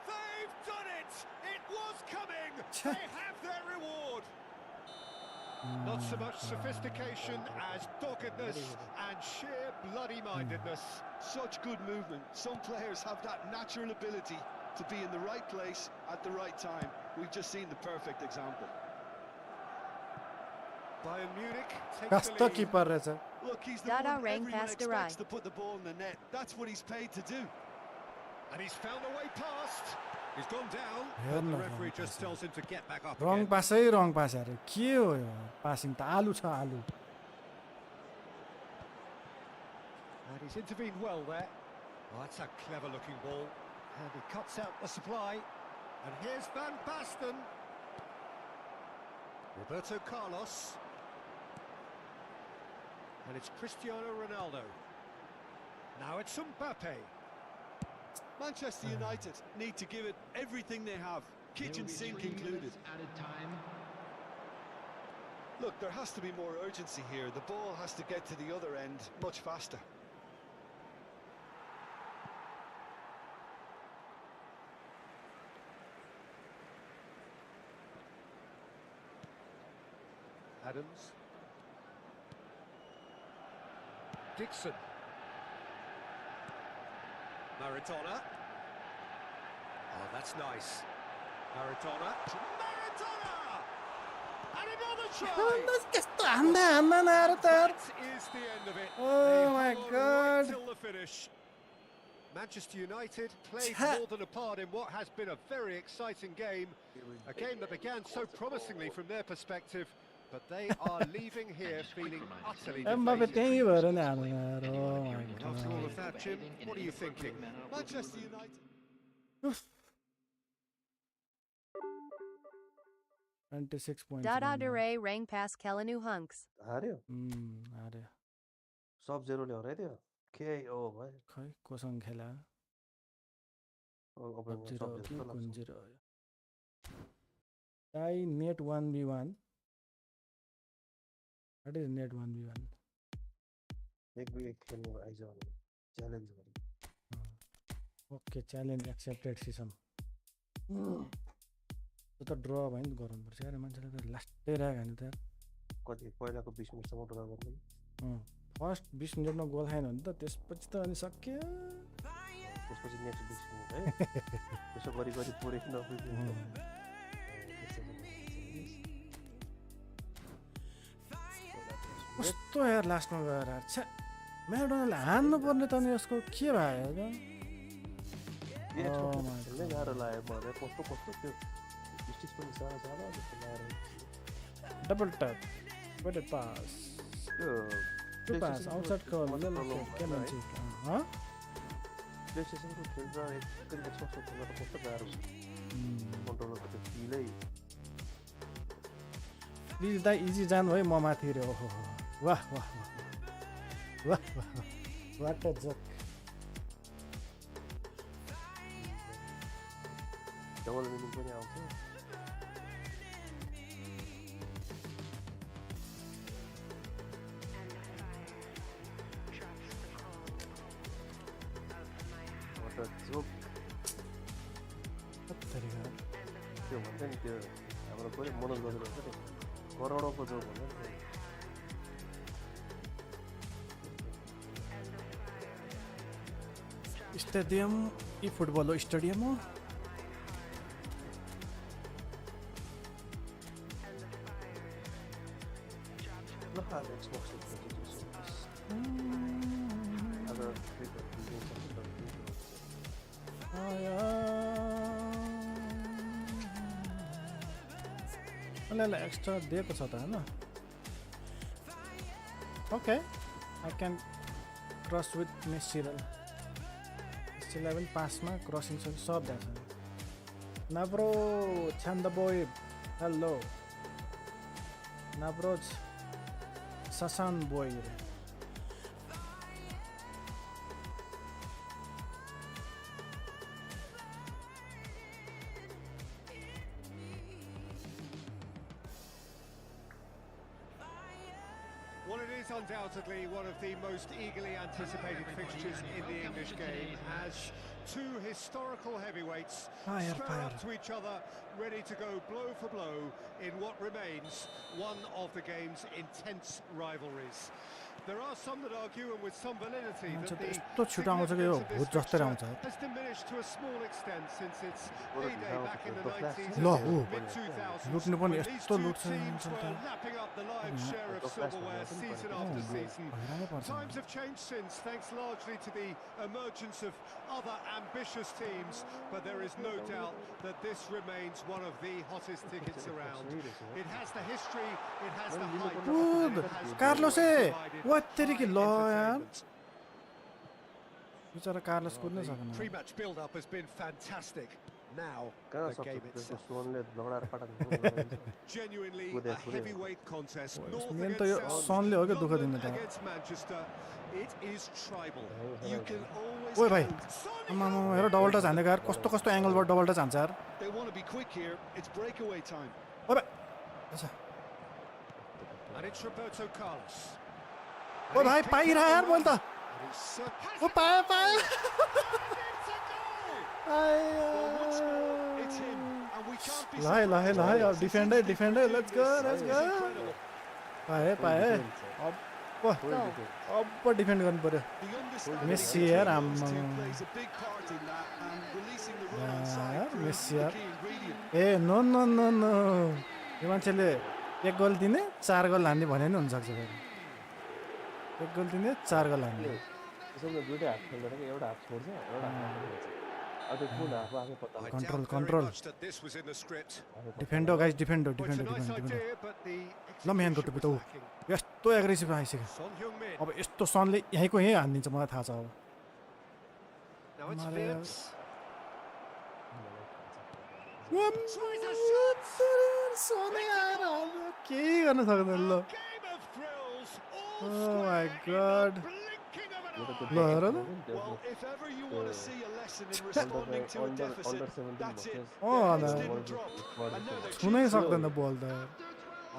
They've done it! It was coming! They have their reward! Not so much sophistication as doggedness and sheer bloody-mindedness. Such good movement. Some players have that natural ability to be in the right place at the right time. We've just seen the perfect example. Bayern Munich take कस्तो the lead. किपर रहेछ. Look, he's the Dada one rang everyone past the expects right. to put the ball in the net. That's what he's paid to do. And he's found a way past. He's gone down, Hear but the no referee wrong just pass. tells him to get back up रङ again. पासै रङ पास अरे के हो यो passing त आलु छ आलु. And he's intervened well there. Oh, that's a clever-looking ball. And he cuts out the supply. And here's Van Basten. Roberto Carlos. And it's Cristiano Ronaldo. Now it's Mbappe. Manchester United need to give it everything they have, kitchen sink included. Added time. Look, there has to be more urgency here. The ball has to get to the other end much faster. Adams. Dixon. Maradona. Oh, that's nice. Maradona. Maradona! And another try! कस्तो हान्दा हान्दा नआएर त यार. That is the end of it. Oh They my hung on God. right till the finish. Manchester United played Chat. more than a part in what has been a very exciting game. A game that began so promisingly from their perspective, but they are leaving here feeling utterly Mbappe defeated. त्यही भएर नि हाल्नु यार. Oh my After all God. of that, Jim, what are you thinking? Manchester United. 26 points. Dada Dure rang past Kellenu Hunks. हार्यो अरे सब जेरोले हराइदियो के ओ भयो खै कोसँग खेला अब अब सब 0 कि जेरो कुन 0 tie net 1v1 What is net 1v1 एक विकेट खेल्नु आइज भने च्यालेन्ज गरे ओके च्यालेन्ज एक्सेप्टेड सिसम त्यो त ड्र भयो नि गराउनुपर्छ यार मान्छेले त लास्टै राख्यो नि त यार कति पहिलाको 20 मिनेटसम्म ड्र गर्ने फर्स्ट 20 मिनेटमा गोल खाएन भने त त्यसपछि त अनि सक्यो त्यसपछि नेक्स्ट 20 मिनेट है त्यसो गरी गरी पुरै नपुग्यो कस्तो यार लास्टमा गएर छ्या म्याराडोनाले हान्नु पर्ने त नि यसको के भयो त खेल्नै गाह्रो लाग्यो मलाई कस्तो कस्तो त्यो डिस्टेन्स पनि सानो सानो जस्तो लाग्यो डबल टच बेटर पास त्यो टु पास आउटसाइड कल के मान्छे प्ले स्टेसनको खेल र एकदम एक्सपक्सको खेल्न त कस्तो गाह्रो छ कन्ट्रोलरको त्यो फिलै प्लिज दा इजी जानु है म माथि रे ओहो वाह वाह वाह वाह वाट अ जोक डबल मिनिङ पनि आउँछ जोक त्यो भन्छ नि त्यो हाम्रो पनि मनोज गरेर हुन्छ नि करोडौँको जोक भन्छ नि स्टेडियम eFootball स्टेडियम हो Look at Xbox 360. Other people doing something. अलग एक्स्ट्रा दिएको छ त हैन okay I can cross with Messi र 11 पासमा क्रसिङ सब दैछ नाब्रो छन्द बोय हेलो नाब्रो ससान boy Well, it is undoubtedly one of the most eagerly anticipated fixtures in the English game, as two historical heavyweights square up to each other, ready to go blow for blow in what remains one of the game's intense rivalries. There are some that argue, and with some validity, that the significance of this fixture has diminished to a small extent since its heyday back in the 90s and mid-2000s, when these two teams were lapping up the lion's share of silverware season after season. Times have changed since, thanks largely to the emergence of other ambitious teams, but there is no doubt that this remains one of the hottest tickets around. It has the history, it has the hype, and it has Carlos, provided what तेरी की लो यार entertainment. बेचारा Carlos कुद्न सकेन Pre-match build-up has been fantastic. Now, Kaya the game sa itself. Swanle lagdar patak. Genuinely Good a day, good day. heavyweight contest. North main त यो against South, सनले हो के दुःख London दिने त against Manchester. It is tribal. You can always ओए भाइ count. आमा हेर double touch हानेको यार कस्तो कस्तो एंगलबाट डबल टच हान्छ यार They want to be quick here. It's breakaway time. ओ भाइ अच्छा And it's Roberto Carlos. ओ भाइ पाइरा यार मैले त And it's, ओ पाए पाए it's a goal! It's him, and we can't be लाए लाए लाए अब surprised. Defender defender let's go This let's is go incredible. पाए पाए अब डिफेन्ड गर्नु पर्यो The understanding Messi between यार those आम्मा two plays a big part in that, and releasing the run on side यार proved Messi the यार key ingredient. ए no no no no यो मान्छेले एक गोल दिने चार गोल हान्ने भने नि हुनसक्छ फेरि एक गोल दिने चार गोल हान्ने त्यसैले दुईटै हात खेल्दैन कि एउटा हात छोड्छ एउटा हात खेल्छ अब त्यो कुन हात आफै पत्ता I Control, doubt very control. much that this was in the script. Defend guys defend Well, it's a defend nice defend idea, but the ल म्यानको execution टुपी त was ऊ lacking. यस्तो एग्रेसिभ आइसक्यो Son Heung-min. अब यस्तो सनले यहीँको यहीँ हानिदिन्छ मलाई थाहा छ अब Now it's Mario. Finesse. सनै आएर केही गर्न सक्दैन ल Game of thrills, all Oh square my in God. the blinking of an यो त eye. ल हेर न Well, if ever you want to see a lesson in under responding to a under deficit, 17 that's it. Oh, Their no. heads didn't drop. And now they're छुनै chasing. सक्दैन बल त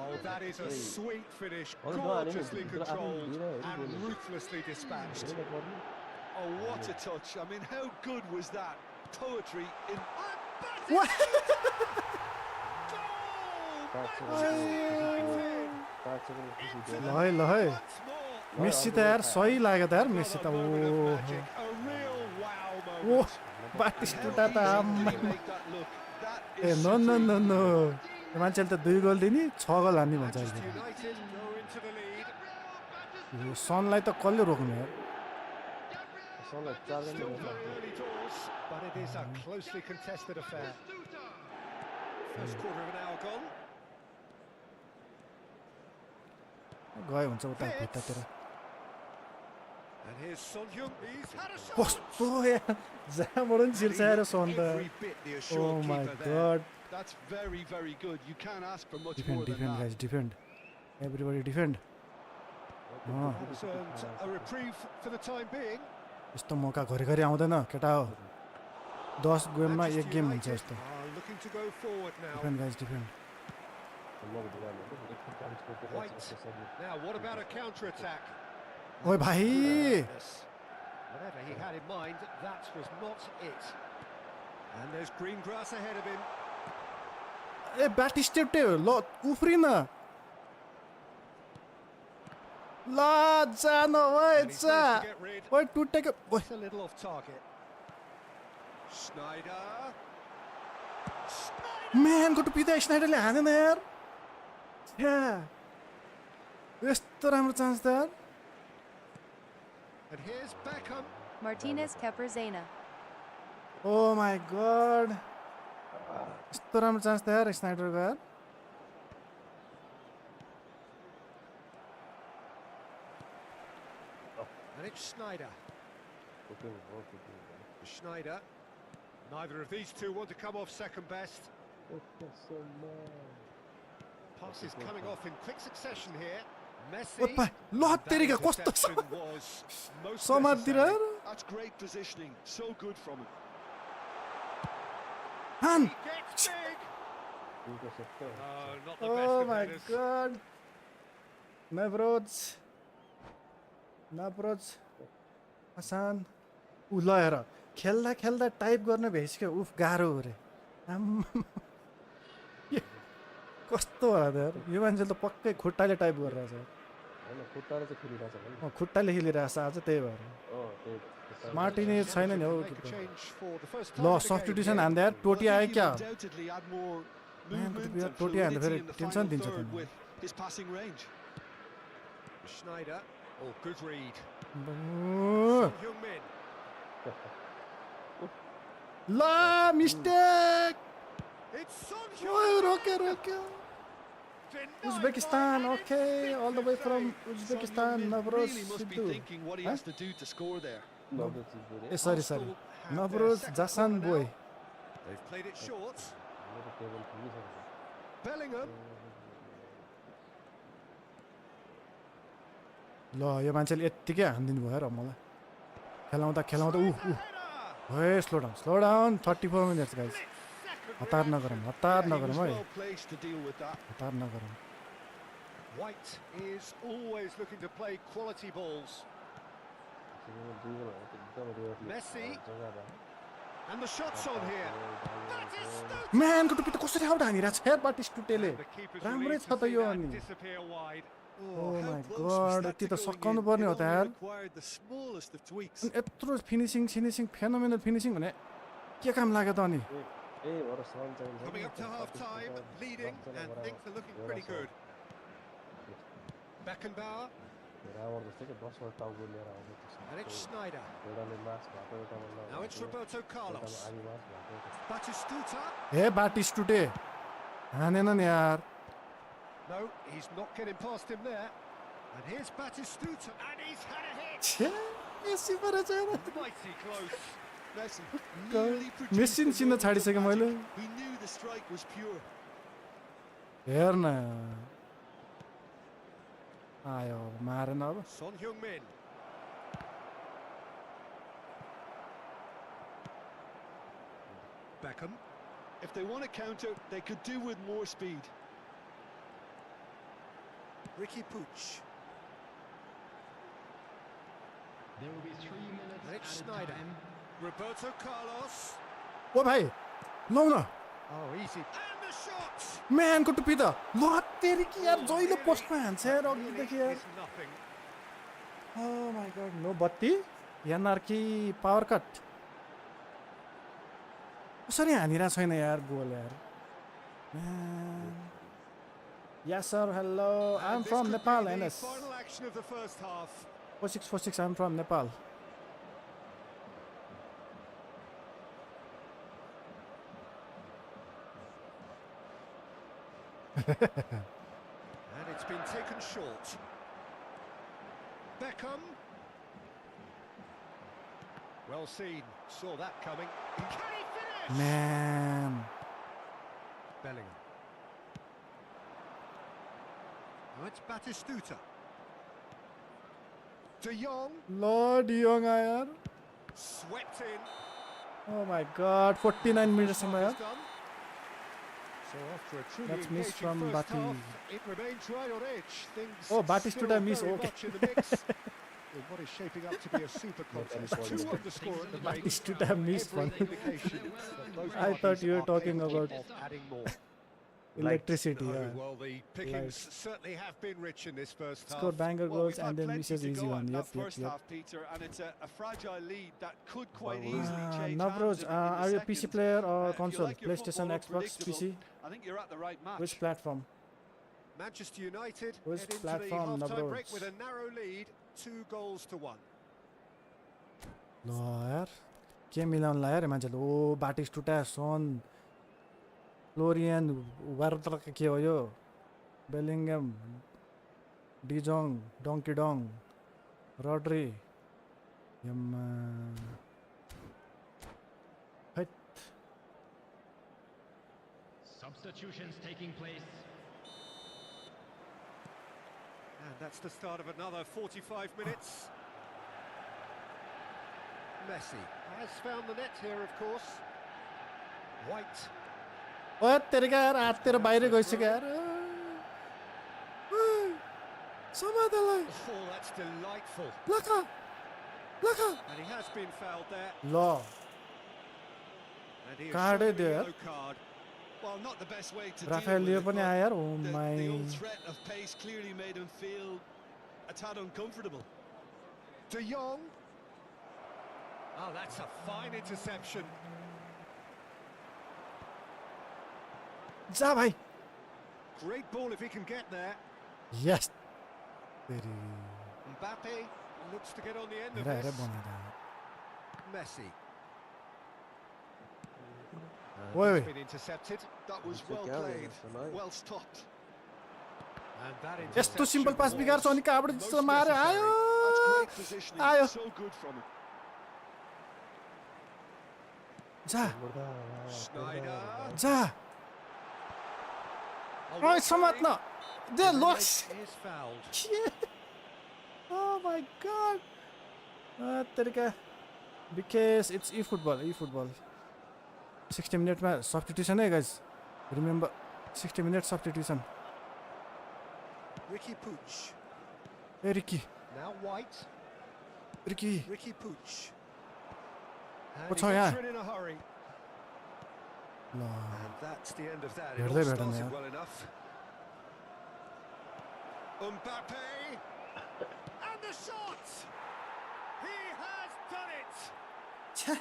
Oh, that is a sweet finish, Oh, no, I didn't gorgeously do that. I didn't controlled do that. I and didn't do that. ruthlessly dispatched. Oh, what a touch. I mean, how good was that? Poetry in... What? ल है ल है Messi त यार सही लाग्यो त यार मेस्सी त ओ बाटिस्टुटा त आम्मै ए नो नो नो नो यो मान्छेले त 2 गोल दिने 6 गोल हान्ने भन्छ अहिले United go into the lead. यो सनलाई त कसले रोक्नु यार सनलाई चार Still very early doors, but it is a closely contested affair. First quarter of an hour gone. गयो हुन्छ उता भित्तातिर And here's Son Heung. He's had a shot. कस्तो यार जहाँबाट पनि चिर्चाएर सन त Every bit the oh assured my keeper there. God That's very, very good. You can't ask for much defend more than defend that. Guys defend everybody defend That's earned a reprieve for the time being. यस्तो मौका घरिघरि आउँदैन केटा हो 10 गेममा एक game हुन्छ United यस्तो are looking to go forward now. Defend guys defend White. Now, what about a counter-attack? ओए भाइ Whatever he had in mind, that was not it. And there's green grass ahead of him. ए ब्याटिस्टेप्टे ल उफ्रिन ल जान ओए And he's जा managed to get rid. ओए टुटेको ओए It's a little off target. Snyder. Man, go to Peter Schneider le haneन यार. Yeah. यस्तो राम्रो चान्स त यार. And here's Beckham. Martinez Keperzena. Oh my god. यस्तो राम्रो चान्स त यार स्नाइडरको यार. And it's Snyder. Schneider. Neither of these two want to come off second best. Pass is coming off in quick succession here. Messi. ओपा ल तेरीका कस्तो छ. समात्तिर यार. That's great positioning. So good from him. Han. He gets big. Not the best Oh of my headers. god. Navroz. आसान. उ ल हेर. खेल्दा खेल्दा type गर्न भ्याइसक्यो. उफ गाह्रो हो रे. कस्तो होला त यार. यो मान्छे त पक्कै खुट्टाले टाइप गरिरहेछ. खुट्टाले खेलिरहेछ आज त्यही भएर. मार्टिनेज छैन नि हौ. Make a change for the first time ल in the game substitution here. हान्दा यार टोटी आयो क्या. Undoubtedly add more Man, movement to and टोटी हान्दा फेरि fluidity in the tension final दिन्छ third त. with his passing range. Schneider. Oh, good read. ल Heung-min. मिस्टेक. It's Son ओए रोक्यो. Denied Uzbekistan, by okay, all the way from Son Uzbekistan, Heung-min Navroz really must be Sidhu. thinking what he has to do to score there. Sorry. Arsenal have their Navroz second Jasan corner boy. now. They've played it short. Bellingham. ल यो मान्छेले यत्तिकै हान्दिनु भयो र मलाई. खेलाउँदा Header. ओए slow down 34 minutes guys. हतार नगरौँ He है. was well placed to deal with that. हतार नगरौँ. White is always looking to play quality balls. Messi. And the shot's on here. That is Stoppage. म्यान को टुप्पी त कसरी आउट हानिरहेछ यार बाटिस्टुटेले. The keeper's राम्रै relieved छ to त see यो that अनि. disappear wide. Oh how my close was god, that Yati to त going सकाउनु in? पर्ने It हो त only यार. required the smallest of tweaks. अनि यत्रो फिनिसिङ फेनोमेनल फिनिसिङ भने के काम लाग्यो त अनि. Coming up to half-time, leading, and things are looking pretty good. Beckenbauer, and it's Snyder. Now it's Roberto Carlos. Batistuta. हे बाटिस्टुटे हानेन नि यार. No, he's not getting past him there. And here's Batistuta, and he's had a hit. छे Messi परेछ यार. Mighty close. Messi God. nearly produced Messi the चिन्ह moment of छाडिसकेँ मैले. magic. He knew the strike was pure. हेर न आयो मारेन अब. Son Heung-min. Beckham. If they want to counter, they could do with more speed. Ricky Puig. There will be 3 minutes Rich added Snyder. time. Roberto Carlos. ओ भाइ लौ न. Oh, easy. And the shot. म्यान को टुप्पी त ल तेरी कि यार जहिले पोस्टमा हान्छ यार अघिदेखि यार. It's nothing. Oh my god, no बत्ती एनआरकी पावर कट. कसरी हानिरहेको छैन यार गोल यार. Yes sir, hello. I'm And this from could be Nepal, the NS. final action of the first half. 4646, I'm from Nepal. And it's been taken short. Beckham. Well seen. Saw that coming. Can he finish? Man. Bellingham. Now it's Batistuta. De Jong. Lord Young यार. Swept in. Oh my god, 49 minutes in Half यार. is done. So after a truly That's miss engaging from first Bati. half, it remains right on edge. Things Oh, Batistuta still miss, very okay. much in the mix. With what is shaping up to be a super contest. 2-1 the score at the break. Batistuta miss Every one. indication that both I thought parties you were are talking capable about- of adding more. Electricity, No, yeah. well, the pickings Lights. certainly have been rich in this first half. Score banger Well, goals we've had and then plenty misses to easy go one. at Yep, that yep, first yep. half, Peter, and it's a fragile lead that could quite easily change Navroz, hands in are the you a PC second. player or If you console? like your PlayStation, football Xbox, unpredictable, PC? I think you're at the right match. Which platform? Manchester United Which head into platform, the half-time Navroz? break with a narrow lead, 2-1. ल यार के मिलाउनु ला यार मान्छेले ओ बाटिस्टुटा सन Florian वारतर के हो यो बेलिङ्गम डिजोङ डङ्कीडङ रड्री यम्मा hat Substitutions taking place. And that's the start of another 45 minutes. Messi has found the net here, of course. White. ओ तेरे यार हात तेरो बाहिर गइसक्यो यार समाधानलाई Oh, that's delightful. लखा लखा And he has been fouled there. ल And he is Card shown a there. yellow card. Well, not the best way to राफेल deal लियो with it, पनि but आयो यार ओ the my old threat of pace clearly made him feel a tad uncomfortable. De Jong. Oh, that's a fine interception. जा भाइ Great ball if he can get there. Yes तेरी Mbappe looks to get on the end of हेर हेर this. बनाइदा Messi. Oi, It's oi. been intercepted. That was well played, well stopped. And that यस्तो interception simple पास बिगार्छ अनि कहाँबाट was जस्तो most मार्यो necessary. आयो That's great positioning, आयो so good from him. जा Schneider. जा Oh, ओइ what समात्न दे play. लस Is fouled. Oh my god तेरिका because it's eFootball 60 minute मा substitution है guys remember 60 minute substitution Ricky Puig. A Ricky Now White. Ricky Ricky Puig. And What's he on gets here? rid in a hurry. ल And that's the end of that. It Heard all they better started now. well enough. Mbappe. And the shot! He has done it! छ्या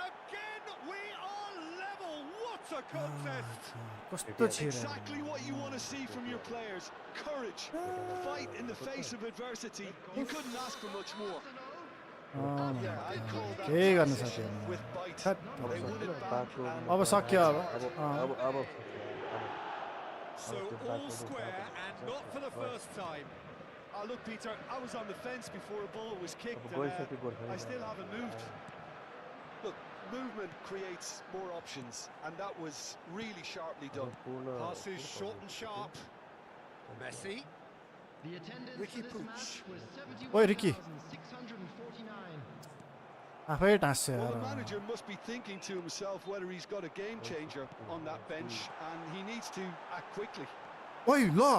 Again, we are level. What a contest! कस्तो छिरा Exactly what you want to see from your players. Courage, fight in the face of adversity. You couldn't ask for much more. Yeah, I call that केही गर्न transition सकेन with bite. That They won it back and अब सक्यो अब अब So all square and not for the first time. look, Peter, I was on the fence before a ball was kicked, goal and set goal I still haven't moved. Look, movement creates more options, and that was really sharply done. Pass is short and sharp. Messi. The attendance Ricky for this Puig. match was Oi, Ricky. 71,649. आफै टाँस्यो Well, the यार manager must be thinking to himself whether he's got a game changer on that bench, and he needs to act quickly. ओइ ल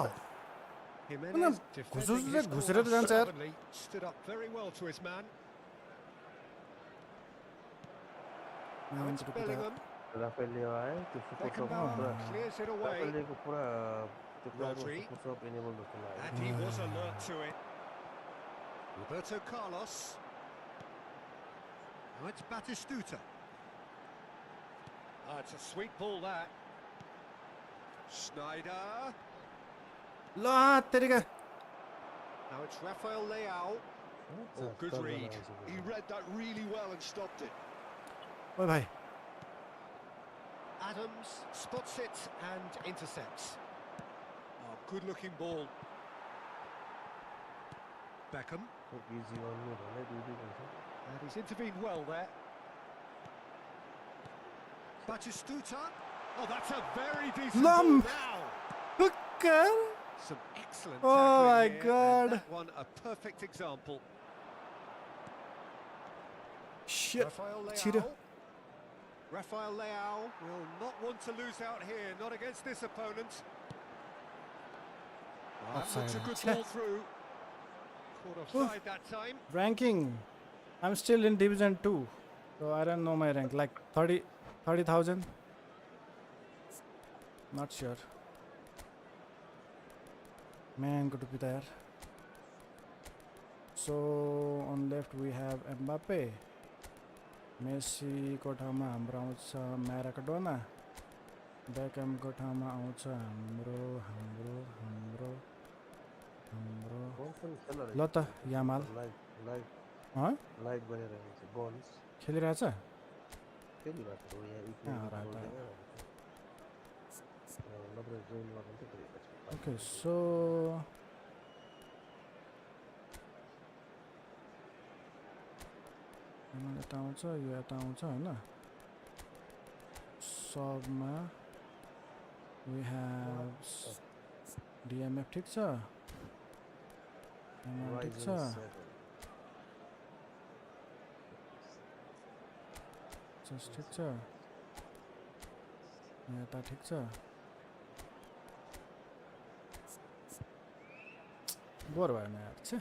Jimenez घुसेर defending his घुसेर corner जान्छ यार stubbornly, stood up very well to his man. Now it's Bellingham. Rafael Leao आयो त्यो super Beckenbauer clears it away. Rafael लिएको पुरा त्यो Rodri. Super सप इनेबल जस्तो लाग्यो And he was alert to it. Roberto Carlos. Now it's Batistuta. Ah, it's a sweet ball, that. Schneider. ल तेरिका Now it's Rafael Leao. Oh, good read. He read that really well and stopped it. ओइ भाइ Adams spots it and intercepts. Oh, good-looking ball. Beckham. Easy गर्नु भने दुई हुन्छ And he's intervened well there. Batistuta. Oh, that's a very decent Lum. ball now. हुक्कर Some excellent Oh tackling my here, God. and that one a perfect example. shit Rafael छिर्यो Leao. Rafael Leao will not want to lose out here, not against this opponent. That looks a Offside. good छ्या. ball through. Caught offside that time. ranking I'm still in division 2 so I don't know my rank like 30,000 not sure Man, good to be there. So on left we have Mbappe. Messi को ठाउँमा हाम्रो आउँछ Maradona. Beckham को ठाउँमा आउँछ हाम्रो ल त यामाल खेलिरहेछ ओके सो यता आउँछ यो यता आउँछ हैन सबमा we have DMF ठिक छ ठिक छ जस्ट ठिक छ यता ठिक छ बोर भयो न यार छे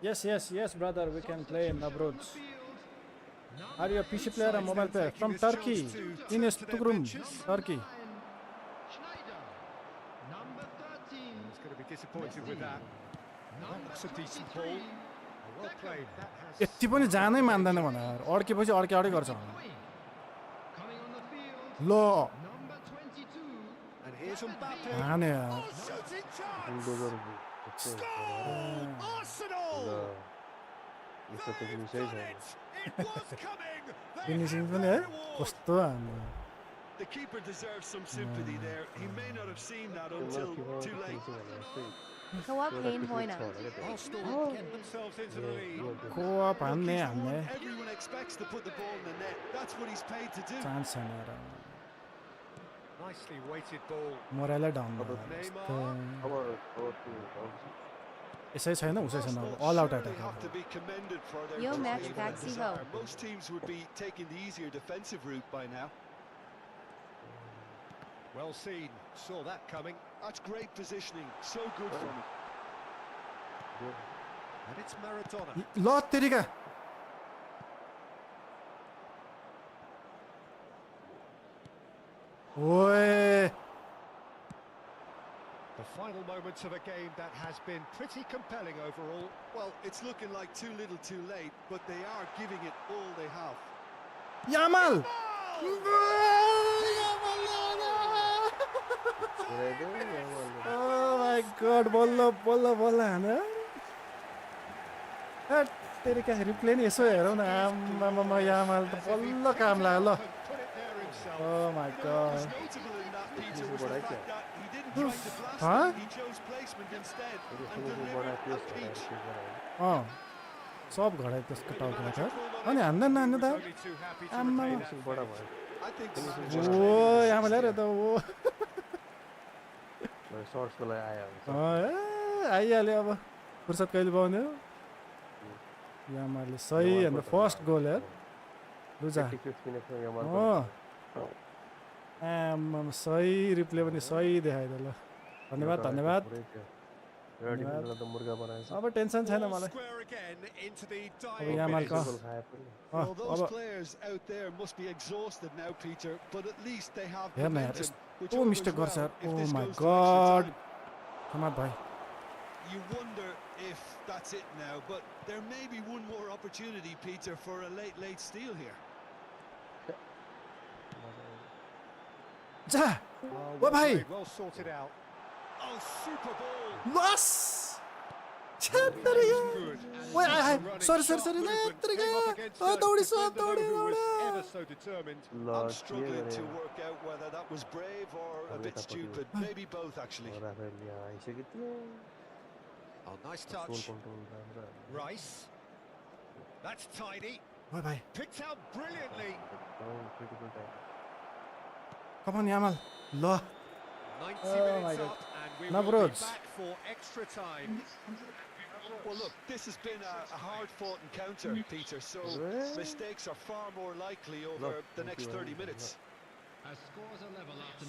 Yes, brother, we can play in abroad. Are you a PC player or mobile player? From Turkey. Finesse, Turkey. He's going to be disappointed with that. That's a decent ball. Well played. यति पनि जानै मान्दैन भने अड्केपछि अड्के गर्छ ल And here's Mbappe. हाने यार Arsenal! Finishing पनि है कस्तो हान्नु The keeper deserves some sympathy there. He may not have seen that until too late. Co-op Pain Hoina. Arsenal get themselves into the lead. Co-op हान्ने Everyone expects to put the ball in the net. That's what he's paid to do. Chance छैन यार Nicely weighted ball. मोरालै down यसै छैन उसै छैन all out They have to be commended for their Yo, match defensive Taxi desire. Ho. Most teams would be taking the easier defensive route by now. Well seen. Saw that coming. That's great positioning. So good from him. And it's Maradona. ल तेरिका ओए The final moments of a game that has been pretty compelling overall. Well, it's looking like too little too late, but they are giving it all they have. Yamal Oh my god, बल्ल हाने तेरिका replay नि यसो हेरौ न आम्मामा Yamal त बल्ल काम लाग्यो ल Put it there himself. Oh my god Notable in that, Peter, was the fact that he didn't try to blast Huh? it, he chose placement instead and delivered a peach. सब घडाइ त्यसको टाउकोमा छ अनि हान्दैन हान्नु त Only too happy to आम्मा repay that. I think this is just ओ Yamal हेर त ओ सर्ट्सको लागि आयो आइहाल्यो अब फुर्सद कहिले पाउने हो यामालले सही अन्त फर्स्ट गोल यार लुजा आम्मा सही रिप्ले पनि सही देखाइदियो ल धन्यवाद अब टेन्सन छैन मलाई Square again into the अब dying यामालको Well, those अब players out there must be exhausted now, Peter, but at least they have हेर्न यार momentum, which यस्तो augurs मिस्टेक गर्छ well यार if oh this my goes to extra गड time. समात भाइ You wonder if that's it now, but there may be one more opportunity, Peter, for a late steal here. जा ओ भाइ well sorted out. Oh, super ball. लस छेतरिया ओए आइ आइ सरी ल तरिका ओ दौडी Ever so determined. I'm struggling to work out whether that was brave or a bit stupid. Maybe both, actually. Oh, nice touch. Rice. That's tidy. ओ भाइ Picked out brilliantly. कम अन Yamal ल 90 Oh my minutes God. up, and we No will be broads. back for extra time. Well, look, this has been a hard-fought encounter, Peter, so mistakes are far more likely over the next 30 minutes.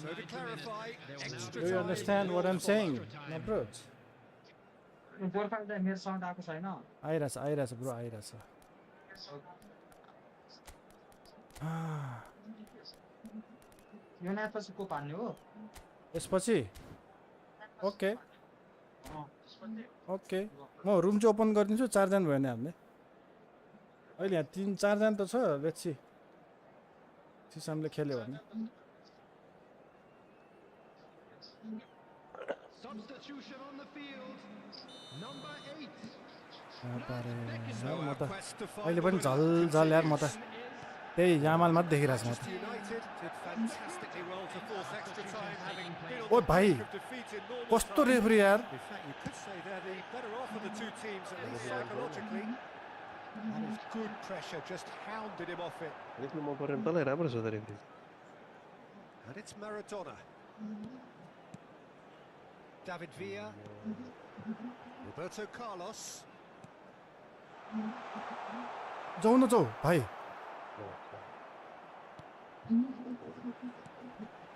So to clarify, extra Do you time understand what I'm saying? No bro. मेरो sound आएको छैन आइरहेछ bro आइरहेछ यो नापछि को पार्ने हो यसपछि okay okay म रुम चाहिँ ओपन गरिदिन्छु 4 जना भयो भने हामीले अहिले यहाँ 3-4 जना त छ लेट्स सी सिसामले खेल्यो भने Substitution on the field. Number 8. म त अहिले पनि झल यार म त त्यही यामाल मात्र देखिरहेको छु म त ओ भाइ कस्तो रेफ्री यार Good pressure, just hounded him off it. Referee म परेन तँलाई राम्रो छ त referee And it's Maradona. David Villa. Roberto Carlos. जाऊ न जाऊ भाइ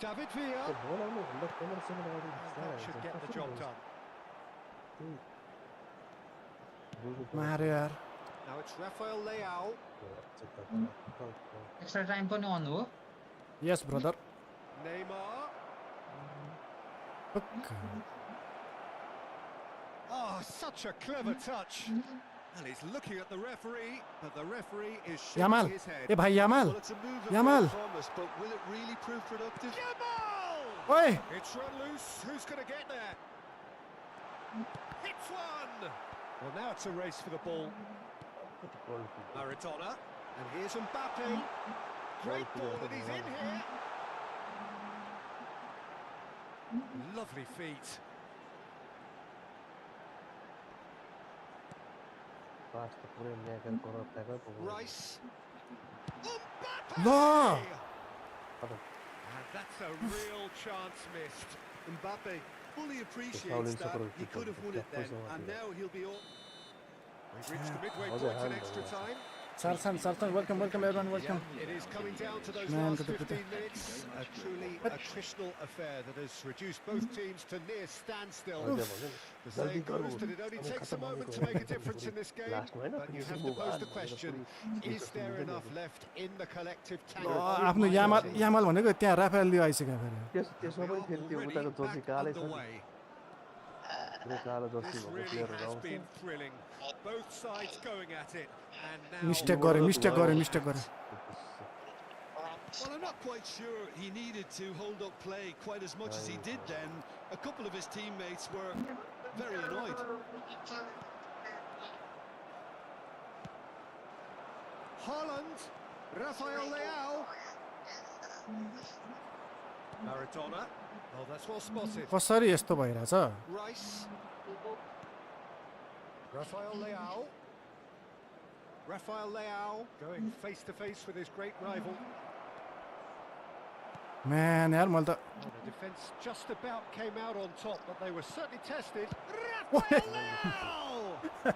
David Villa. That should get the job done. मार्यो यार Now it's Rafael Leao. Extra time पनि अन हो yes brother Neymar. Oh, such a clever touch. And he's looking at the referee, but the referee is Yamal shaking his head. ए भाइ Yamal Well, it's a move of Yamal. great promise, but will it really prove productive? Yamal! ओए It's run loose. Who's going to get there? Hits one. Well, now it's a race for the ball. Maradona. And here's Mbappe. Great ball, and he's in here. Lovely feet. Rice. Mbappe! ल And that's a real chance missed. Mbappe fully appreciates that. He could have won it then, and now he'll be all... We've reached the midway point in extra time. Sarsan welcome everyone welcome It is coming down to those Man, last good, 15 minutes. A truly attritional affair that has reduced both teams to near standstill. The saying goes that it only takes a moment to make a difference in this game, but you have to pose the question, is there enough left in the collective tank? आफ्नो Yamal भनेको त्यहाँ Rafale लियो आइसक्यो फेरि त्यसमा पनि फेरि त्यो उताको Jersey कालै छ This really has been thrilling. Both sides going at it, and now mistake गरे Well, I'm not quite sure he needed to hold up play quite as much as he did then. A couple of his teammates were very annoyed. Haaland, Rafael Leao. Maradona. Oh, that's well spotted. कसरी यस्तो भइरहेछ Rice. Rafael Leao. Rafael Leao going face to face with his great rival. म्यान यार मैले त Oh, the defence just about came out on top, but they were certainly tested. Rafael Leao! A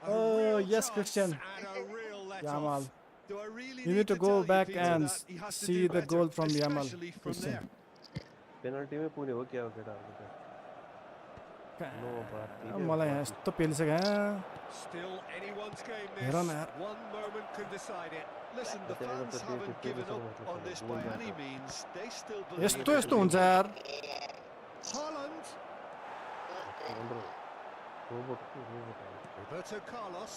Oh, real yes, chance Christian. and a real let-off. Yamal Do I really you need to go tell back Peter, and that he has to see do the better, goal from Yamal especially from there? पेनल्टीमै पुग्ने हो क्या हो केटाहरूको मलाई यहाँ यस्तो पेलिसक्यो Still anyone's game हेर न this. यार One moment can decide it. Listen, the fans haven't given up on this by any means. They still believe यस्तो हुन्छ यार Haaland. Roberto Carlos.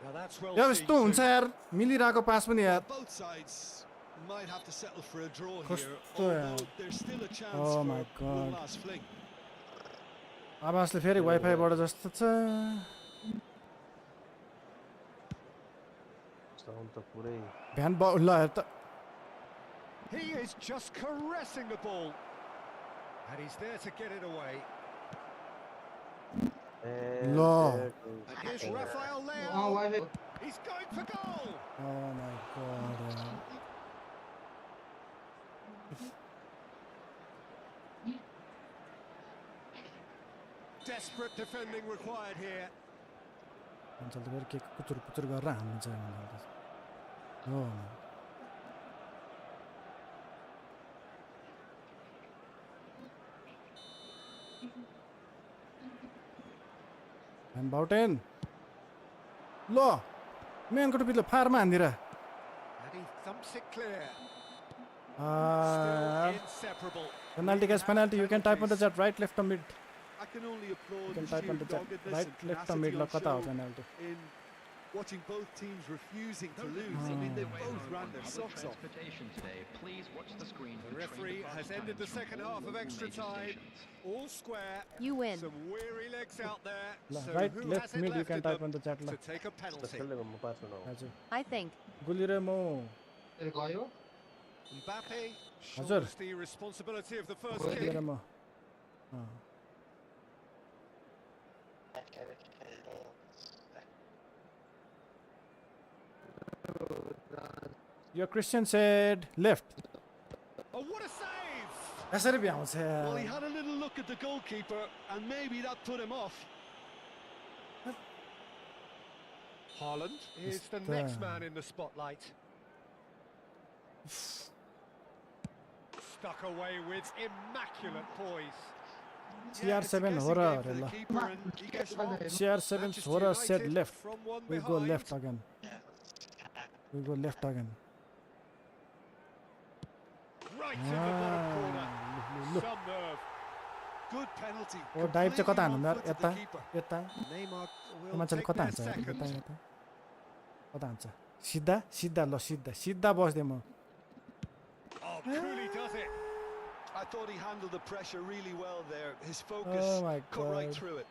Now that's well यार seen यस्तो हुन्छ too. यार मिलिरहेको पास पनि यार both sides might have to settle for a draw here, कस्तो यार although there's still a chance Oh for my one God. last fling. आवाजले फेरि वाइफाईबाट जस्तो छ साउन्ड त पुरै भ्यान ल हेर त He is just caressing the ball. And he's there to get it away. ल And here's Rafael uh Leao. Wifi He's going for goal. Oh my god यार Desperate defending required here. अञ्चल त फेरि के कुचुर पुचुर गरेर हाल्नुहुन्छ हो भ्यान बाउटेन ल म्यानको टुपीले फारमा हान्दिरा And he thumps it clear. Still inseparable. penalty guys, penalty. You can type on the chat right, left, or mid. I can only You applaud can the type sheer on the chat doggedness right, and left, or mid. tenacity on Kata ho show penalty. in watching both teams refusing to lose. I mean, they both ran their socks off. The referee has ended the second half of extra time. All square. You win. Some weary legs out there. So Right, who left, has it mid. You left can in type them on the chat. to take a penalty? खेल्दै म पास हुन हजुर I think. गुलिरे म गयो Mbappe Hazır. shoulders the responsibility of the first गुलिरे kick. म Your Christian said left. Oh, what a save! यसरी भ्याउँछ Well, he had a little look at the goalkeeper, and maybe that put him off. Haaland is the Just, next man in the spotlight. Stuck away with immaculate poise. CR7 हो र अरे ल CR7 हो र said left. We go left again. We go left again. Right in the bottom corner. Some nerve. Good penalty. O dive चाहिँ कता हान्नु Completely यता wrong-footed the keeper. यता Neymar त्यो will मान्छेले take कता their हान्छ यता second. यता कता हान्छ सिधा सिधा ल सिधा सिधा बस्दै म Oh, Cooley does it. I thought he handled the pressure really well there. His focus Oh my cut right God. through it.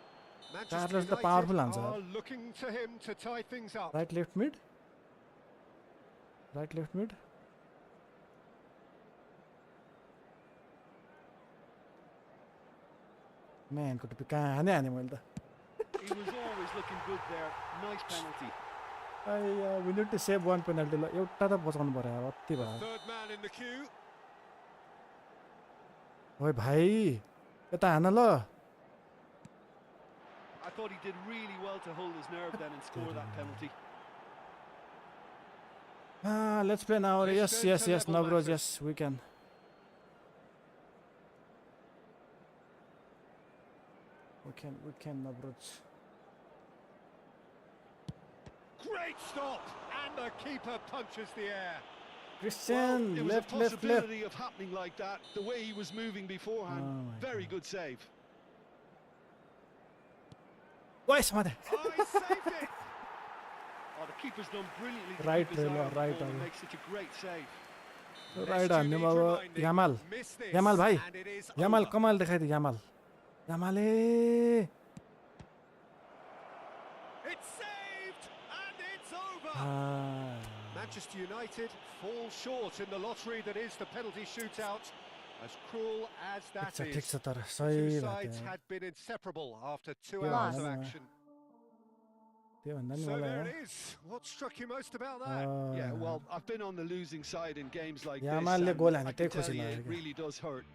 Manchester Carlos the United powerful answer. are looking to him to tie things up. Right left mid right left mid म्यानको टुपी कहाँ हाने मैले त He was always looking good there. Nice penalty. We need to save one penalty ल एउटा त बचाउनु पर्यो यार अति भयो Third man in the queue. ओइ भाइ यता हान ल I thought he did really well to hold his nerve then and score that penalty. Let's play now yes yes yes Navroz yes we can we can Navroz. Great stop, and the keeper punches the air. Christian, Well, it was left, a left, left. possibility of happening like that. The way he was moving beforehand, Oh my very God. good save. Why Samade? Oh, he saved it. Oh, the keeper's done brilliantly. To Right, keep his eye on the right, ball and right. make such a great save. Right on him. Yamal. Missed this, Yamal bhai. and it is Yamal over. कमाल दिखाइदियो Yamal. Yamal It's saved, and it's over. Ah. Manchester United fall short in the lottery that is the penalty shootout. As cruel as that ठिक is, छ तर two सही sides भयो had been inseparable after 2 Yeah, hours of I know. action. त्यो भन्दा नि So there मलाई it is. What struck you most about that? Yeah, well, I've been on the losing side in games like this. Yamalले and goal I हाने can त्यही tell खुसी you, लाग्यो it क्या really does hurt.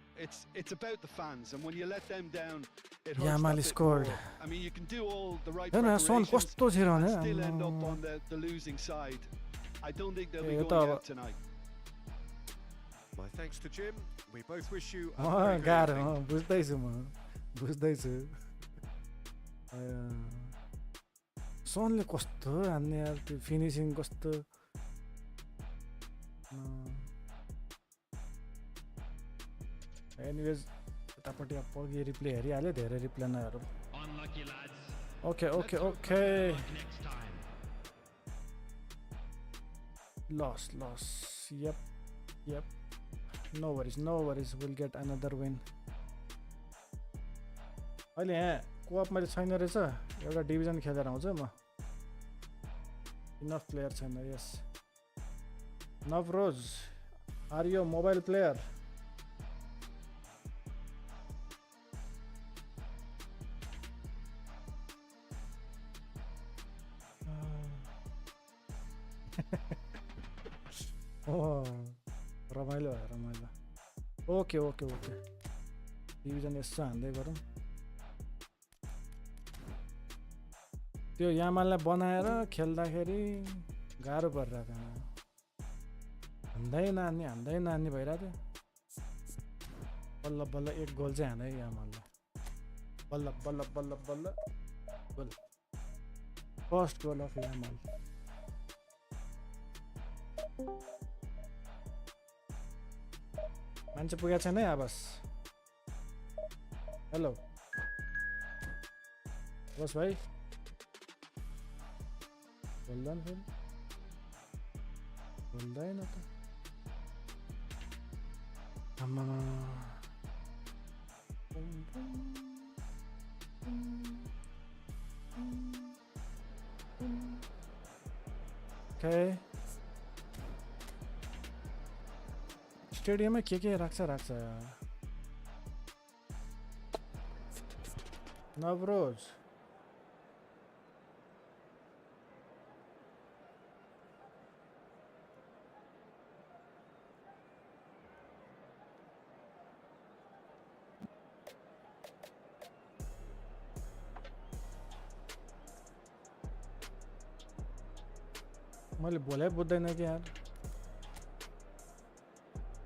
It's about the fans, and when you let them down, it hurts Yamal that bit scored. more. I mean, you can do all the right हेर्न सोन preparations कस्तो छिरो and भने still end up on the losing side. I don't think they'll be यो त going अब out tonight. My thanks to Jim. We both wish you a very good गाह्रो evening. बुझ्दैछु म बुझ्दैछु सोनले कस्तो हान्ने यार त्यो फिनिसिङ कस्तो एनिवेज यतापट्टि अब पग्यो रिप्ले हेरिहाल्यो धेरै रिप्ले नहेरौँ okay okay okay loss loss yup yup no worries we'll get another win अहिले यहाँ कोअप मैले छैन रहेछ एउटा डिभिजन खेलेर आउँछ म इनफ प्लेयर छैन yes Navroz are you mobile player रमाइलो भयो रमाइलो ओके ओके ओके डिभिजन यसो हान्दै गरौँ त्यो यामाललाई बनाएर खेल्दाखेरि गाह्रो परिरहेको थियो हान्दै नानी भइरहेको थियो बल्ल बल्ल एक गोल चाहिँ हाने यामाललाई बल्ल बल्ल बल्ल बल्ल गोल फर्स्ट गोल अफ यामाल मान्छे पुगेको छैन है आवाज हेलो बस भाइ बोल्दैन फेरि बोल्दैन त आम्मामा Okay. स्टेडियममा के राख्छ यार नवरोज मैले बोले बुझ्दैन कि यार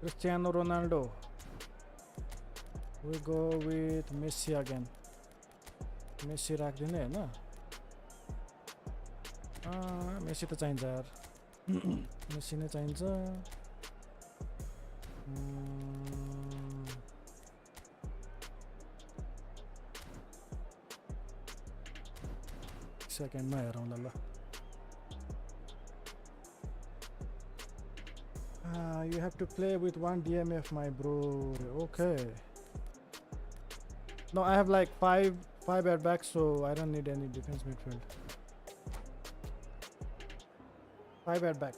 Cristiano Ronaldo we go with Messi again Messi राख्दिने हैन मेसी त चाहिन्छ यार मेसी नै चाहिन्छ सेकेन्डमा हेरौँला ल you have to play with one DMF, my bro. Okay. No, I have like five at back, so I don't need any defense midfield. 5 at back.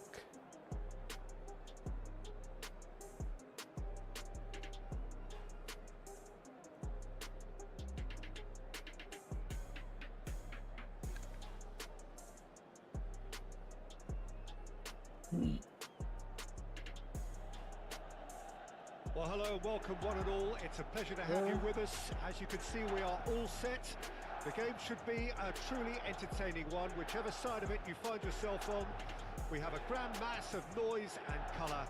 Well, hello, welcome one and all. It's a pleasure to have you with us. As you can see, we are all set. The game should be a truly entertaining one, whichever side of it you find yourself on. We have a grand mass of noise and colour,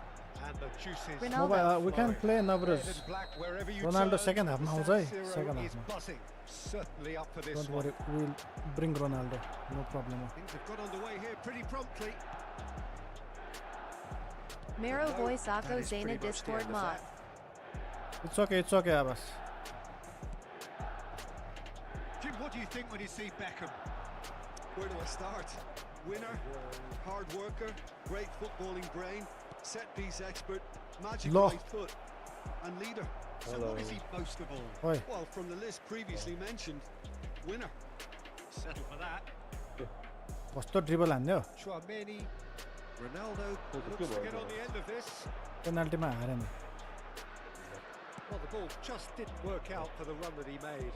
and the juices. Ronaldo. We can play Navras. Ronaldo second half now, second half. Certainly up for this. Don't worry, we'll bring Ronaldo. No problem. Things have got underway here pretty promptly. Mero voice Akko Zana Discord mod. It's okay, Abbas. Jim, what do you think when you see Beckham? Where do I start? Winner, hard worker, great footballing brain, set-piece expert, magic right foot, and leader. So what is he most of all? Well, from the list previously mentioned, winner. Settle for that. What's the dribble and there? Chouameni, Ronaldo looks to get on the end of this. Penalty man. Well, the ball just didn't work out for the run that he made.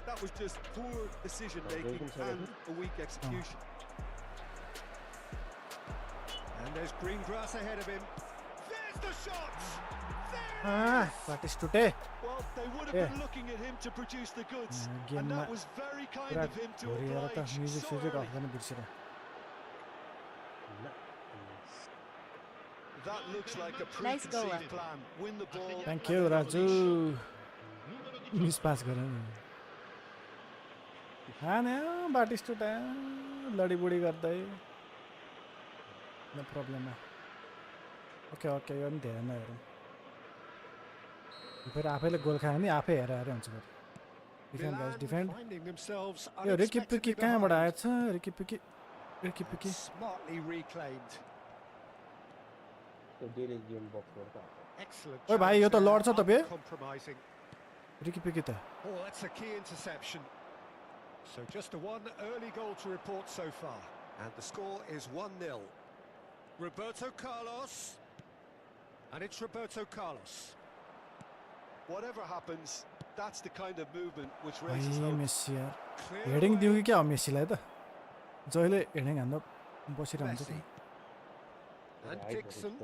That was just poor decision-making and a weak execution. And there's green grass ahead of him. There's the shots! What is today? Well, they would have been looking at him to produce the goods, and that was very kind of him to oblige so early. That looks like a preconceived plan. Win the ball. Thank you, Raju. Miss pass गरे नि हाने बाटिस्टुटा लडी बुडी गर्दै no problem okay यो नि धेरै नहेरौँ फेरि आफैले गोल खायो नि आफै हेरेर हुन्छ फेरि डिफेन्ड गाइस डिफेन्ड यो रिकी पिकी कहाँबाट आएछ रिकी पिकी Smartly reclaimed. ओए भाइ यो त लड्छ त बे Compromising. रिकी पिकी त Oh, that's a key interception. So just a one early goal to report so far. And the score is 1-0. Roberto Carlos. And it's Roberto Carlos. Whatever happens, that's the kind of movement which raises भाइ hope. Messi यार heading दिउ कि क्या हो मेसीलाई त जहिले heading हान्न बसिरहन्छ Messi. And Dixon.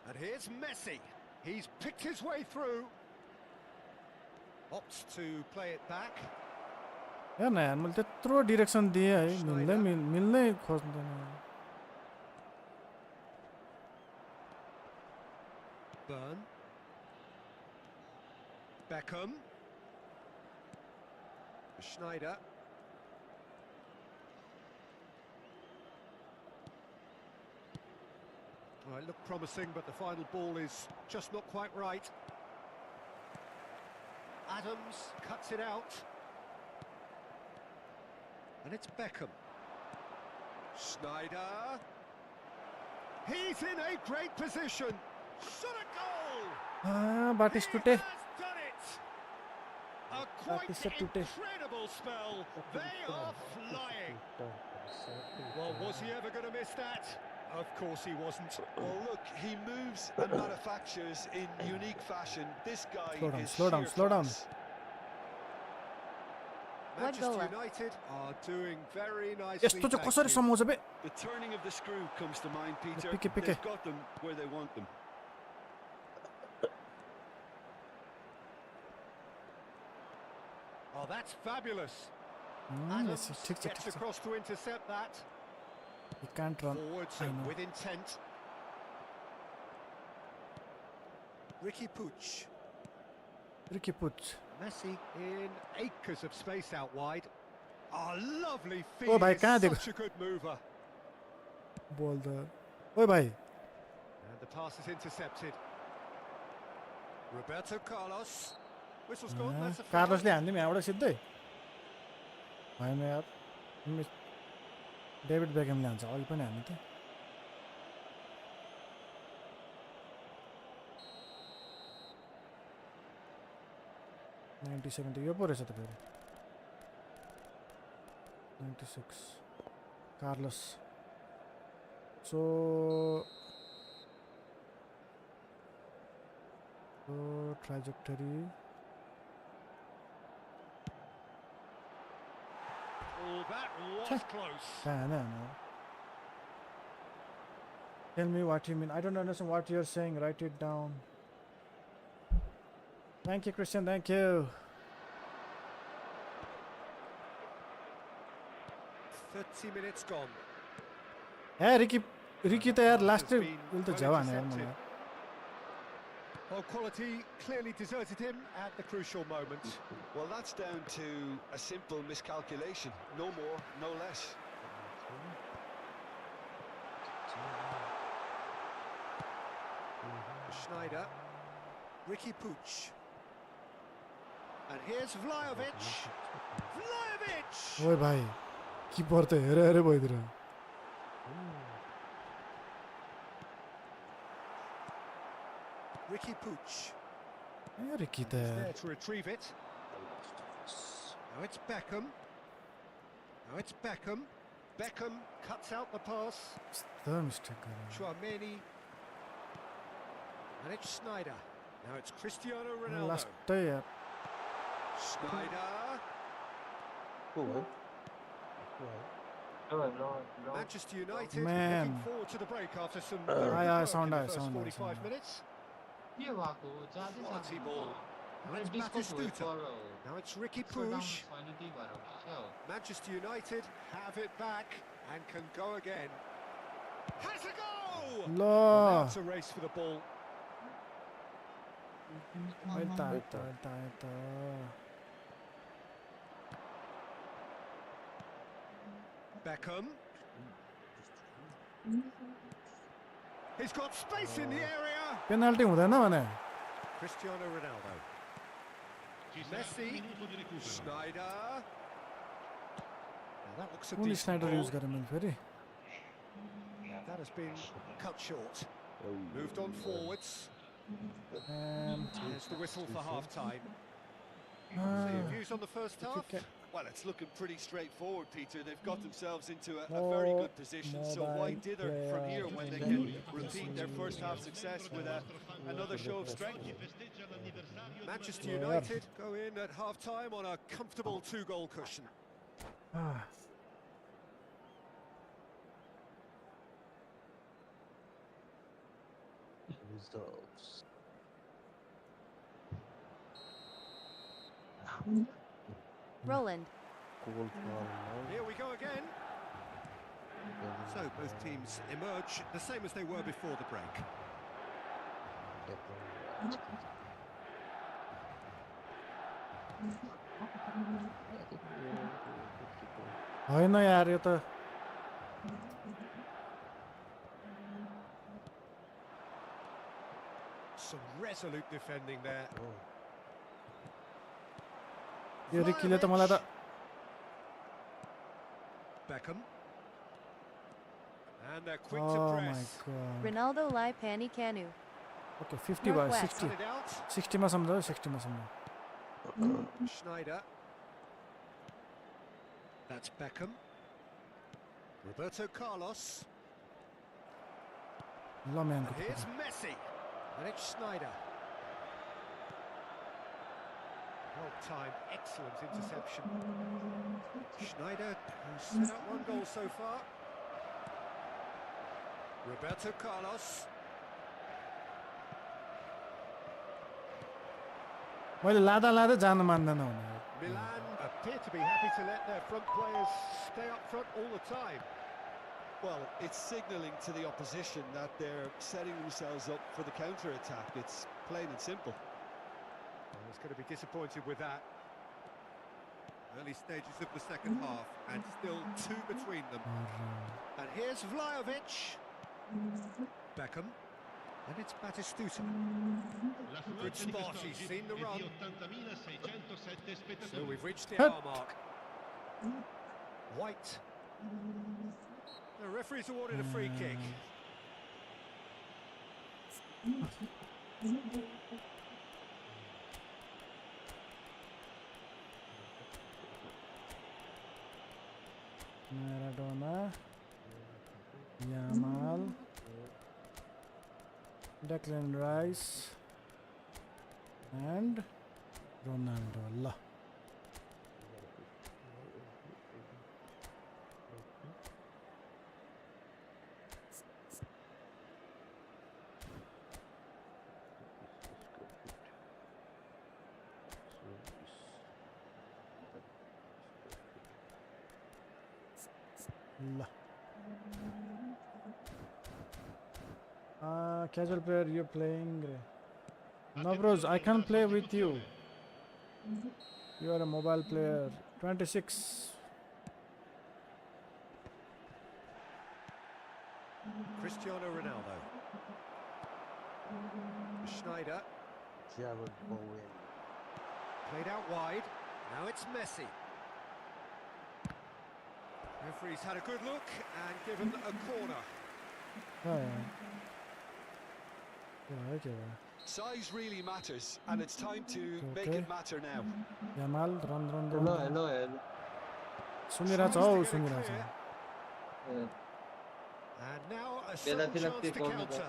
And here's Messi. He's picked his way through. Opts to play it back. यार न यार मैले त्यत्रो डिरेक्सन दिएँ है मिल्नै खोज्दैन Burn. Beckham. Schneider. Well, it looked promising, but the final ball is just not quite right. Adams cuts it out. And it's Beckham. Sneijder. He's in a great position. Shot a goal! Batistute. He has done it! A quite incredible spell. They are flying. Well, was he ever going to miss that? Of course he wasn't. Well, look, he moves and manufactures in unique fashion. This guy is slow down. class. Manchester United are doing very nicely. यस्तो चाहिँ कसरी सम्हाउँछ बे? The turning of the screw comes to mind, Peter. Pique. They've got them where they want them. Oh, that's fabulous. Yes, Gets across to intercept that. He can't run. Forwards with intent. Ricky Puig. Messi in acres of space out wide. Oh, lovely feed. Oh, bhai, kahan dekho? Such a good mover. Ball there. Oi bhai. And the pass is intercepted. Roberto Carlos. Whistle's gone. That's a foul. Carlos ले हान्दियो नि यहाँबाट सिधै. भएन यार. David बेकहमले हान्छ अघि पनि हान्ने थियो. $97 यो पो रहेछ त फेरि. 96 Carlos. So trajectory. Oh, that was close. Tell me what you mean. I don't understand what you're saying. Write it down. Thank you, Christian. Thank you. 30 minutes gone. Hey, Ricky तो यार last will तो जवान है यार मुझे. Well, quality clearly deserted him at the crucial moment. Well, that's down to a simple miscalculation. No more, no less. Sneijder. Ricky Puig. And here's Vlahovic. Vlahovic! ओए भाई keeper तो हेरे भइदिरा. Ricky Puig. Ricky there to retrieve it. Now it's Beckham. Beckham cuts out the pass. Chouameni. And it's Sneijder. Now it's Cristiano Ronaldo. Last day. Sneijder. Manchester United looking forward to the break after some very good work in the first 45 minutes. Quality ball. Now it's Batistuta. Now it's Ricky Puig. Manchester United have it back and can go again. Has a goal! Now it's a race for the ball. Beckham. He's got space in the area. Penalty हुँदैन भने. Cristiano Ronaldo. Messi. Sneijder. Now that looks a Only decent Sneijder ball. use गरेँ मैले फेरि. That has been cut short. Moved on forwards. There's the whistle for half-time. So your views on the first half? Well, it's looking pretty straightforward, Peter. They've got themselves into a very good position, so why dither from here when they can repeat their first half success with another show of strength? Manchester United go in at half-time on a comfortable 2-goal cushion. Results. Roland. Here we go again. So both teams emerge the same as they were before the break. होइन यार यो त Some resolute defending there. यो रिकीले त मलाई त Beckham. And they're quick to oh my press. god. Ronaldo Lai Pani Kanu. Okay, 50 by Northwest. 60. Cut it out. 60 मा सम्झाउ 60 मा सम्झाउ. Schneider. That's Beckham. Roberto Carlos. ल म्यानको Here's Messi. And it's Schneider. Well-timed, excellent interception. Schneider, who's set up one goal so far. Roberto Carlos. मैले लादा लादा जान मान्दैन हुने. Milan appear to be happy to let their front players stay up front all the time. Well, it's signalling to the opposition that they're setting themselves up for the counter-attack. It's plain and simple. Well, it's going to be disappointed with that. Early stages of the second half, and still two between them. And here's Vlahovic. Beckham. And it's Batistuta. Good spot, he's seen the run. So we've reached the hour mark. White. The referee's awarded a free kick. Maradona, Yamal, Declan Rice, and Ronaldo. Allah. Casual player, you're playing. No, bros, I can't play with you. You are a mobile player. 26. Cristiano Ronaldo. Schneider. Played out wide. Now it's Messi. Referee's had a good look and given a corner. Okay. Size really matters, and it's time to make it matter now. Yamal, run. Hello. सुनिरहेछ how सुनिरहेछ. And now a sudden chance to counter.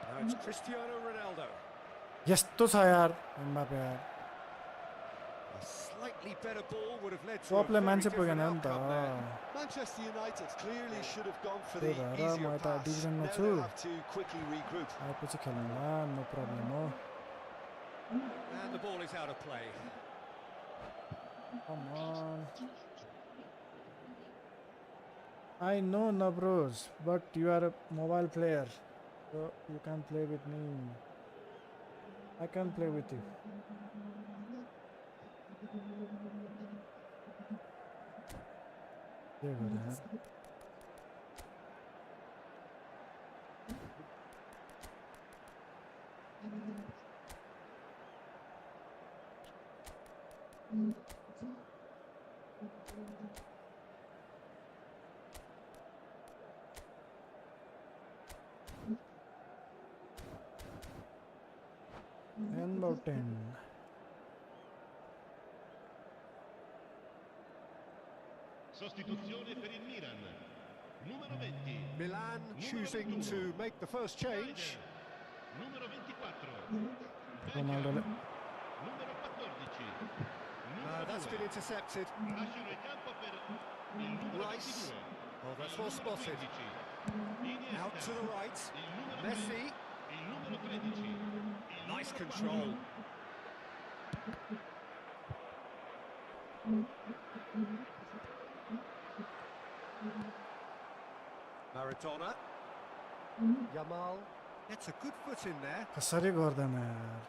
Now it's Cristiano Ronaldo. यस्तो छ यार Mbappe यार. A slightly better ball would have led to a टपले very मान्छे different पुगेन नि त. outcome there. Manchester United clearly should have gone for the त्यही भएर easier म यता pass. डिभिजनमा Now छु. they'll have to quickly regroup. आएपछि खेल्नुला, नो प्रब्लम हो. And the ball is out of play. Come on. I know Nabros, but you are a mobile player, so you can't play with me. I can't play with you. There we go. And about 10. Sostituzione per il Milan. Numero 20. Milan choosing to make the first change. Numero 24. Ronaldo. Numero 14. That's been intercepted. Lasciano il campo per il numero Rice. 22. Oh, that's well spotted. Iniesta. Out to the right. Il numero Messi. Il numero 13. Nice control. Maradona. Yamal gets a good foot in there. कसरी गर्दैन यार.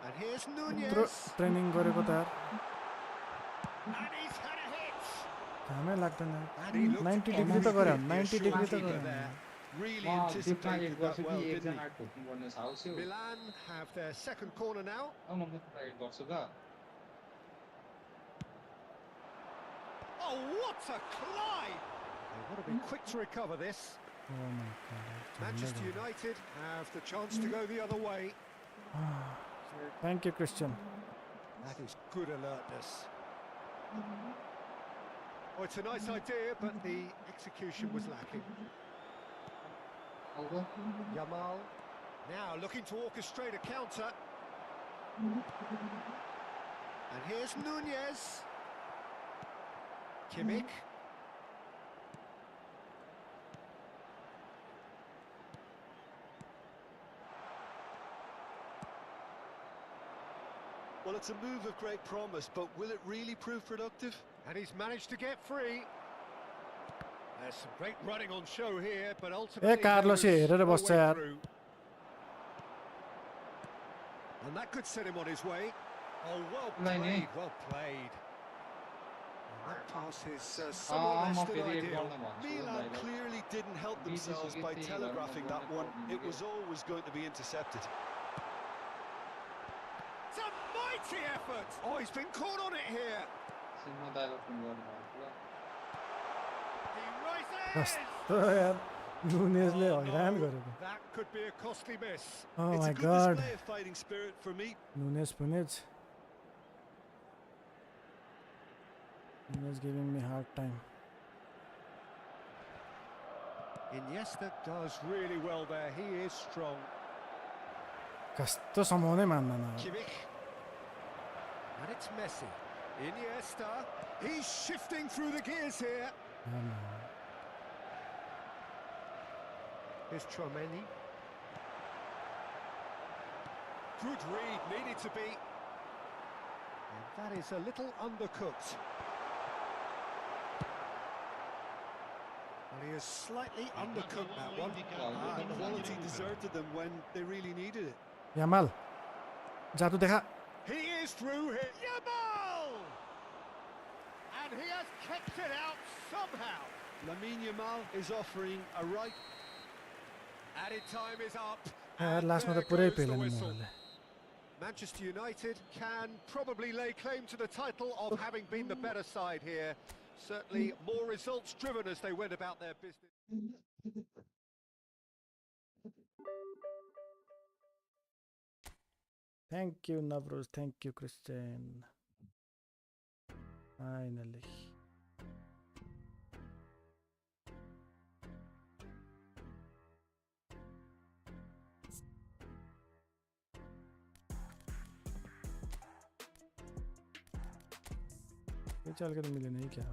And here's यत्रो Nunez. Training गरेको त यार. And he's had a hit. घामै लाग्दैन. And he looked 90 degree त गरे. 90 डिग्री त keeper गरे. there. Really म डिपमा anticipated एड that गर्छु well, कि didn't एकजना he? ठोकिङ गर्न साहस हो Milan have their second corner now. म मुखमा एड गर्छु त Oh, what a collide! They want to be quick to recover this. Oh my god. Manchester United have the chance to go the other way. Thank you, Christian. That is good alertness. Oh, it's a nice idea, but the execution was lacking. आउगा Yamal now looking to orchestrate a counter. And here's Nunez. Kimmich. Well, it's a move of great promise, but will it really prove productive? And he's managed to get free. There's some great running on show here, but ultimately Carlos, there was here, no boss, way yaar. through. And that could set him on his way. Oh, well played, well played. And that pass is somewhat less म than फेरि add ideal. गर्न भन्छु Milan भाइलाई clearly didn't help themselves by telegraphing that one. It was always going to be intercepted. It's a mighty effort! Oh, he's been caught on it here. Cinema दाइले phone गर्नु भन्छु ल He rises! कस्तो यार नुनेजले हैरान गरेको That could be a costly miss. Oh It's my a good god. display of fighting spirit for me. Nunes giving me hard time. Iniesta does really well there. He is strong. कस्तो समाउनै मान्दैन Kimmich. And it's Messi. Iniesta. He's shifting through the gears here. Here's Tchouaméni. Good read, needed to be. And that is a little undercooked. Well, he is slightly undercooked, that one. Quality deserted them when they really needed it. Yamal जादू देखा He is through here. Yamal! And he has kept it out somehow. Lamine Yamal is offering a right. Added time is up. यार And लास्टमा त there पुरै goes the plane whistle. उनीहरूले Manchester United can probably lay claim to the title of having been the better side here. Certainly more results driven as they went about their business. Thank you Navroz, thank you Christian. Finally. ये चल के तो मिले नहीं क्या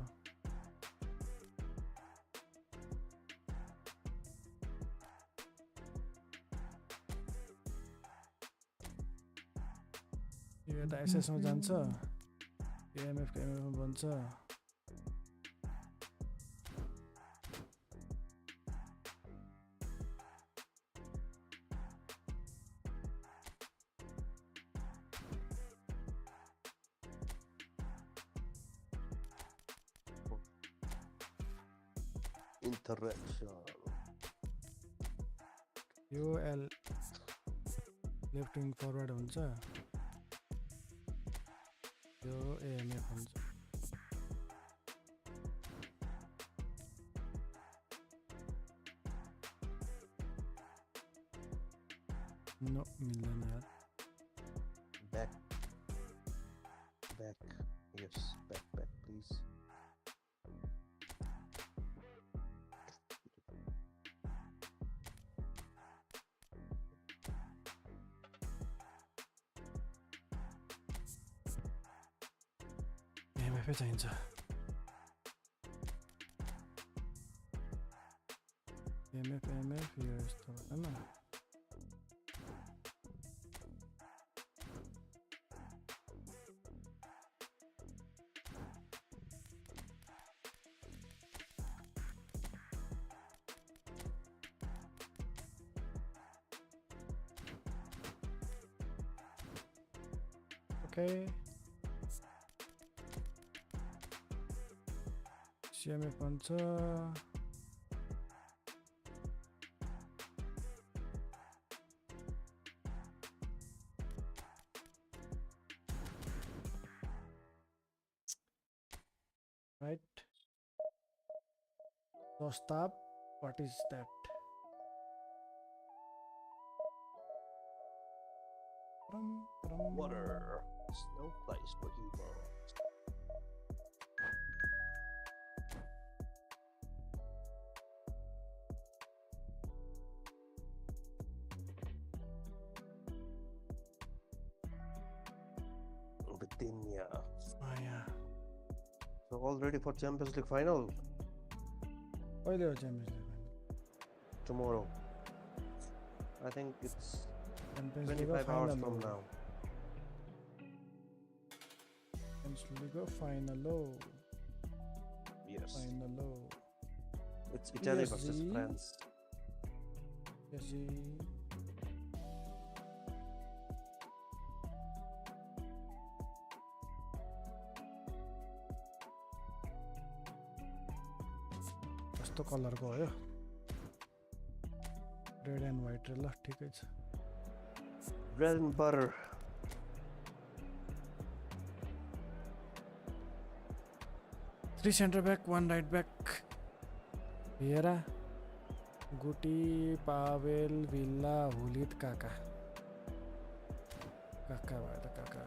यो त एसएसमा जान्छ AMF को एमएफ बन्छ Interaction. यो एल लेफ्ट विङ फरवर्ड हुन्छ यो एएमएफ हुन्छ नो मिल्दैन यार Back. Yes, back, please. AMF चाहिन्छ एएमएफ यो यस्तो हैन Okay. CMF भन्छ So stop. What is that? Water. There's no place for humans. Bithynia. Oh yeah. So all ready for Champions League final Oile ho Champions League. tomorrow. I think it's Champions League 25 hours final from now. Champions League final. Yes. Final. It's Italy versus PSG. France. PSG. कस्तो कलरको हो यो red and white ल ठिकै छ Bread and butter. Three centre back one right back हेरा Guti Pavel Villa Gullit Kaka Kaka भयो त काका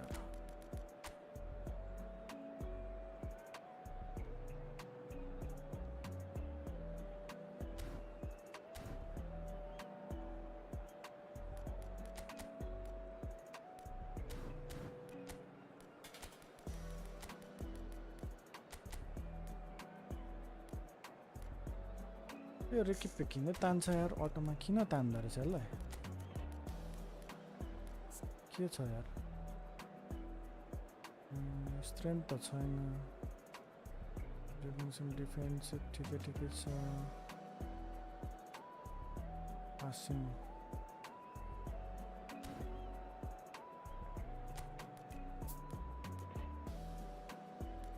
यो रिकी पिकिङ तान्छ यार अटोमा किन तान्दो रहेछ यसलाई के छ यार स्ट्रेन्थ त छैन डिफेन्स ठिकै ठिकै छ पासिङ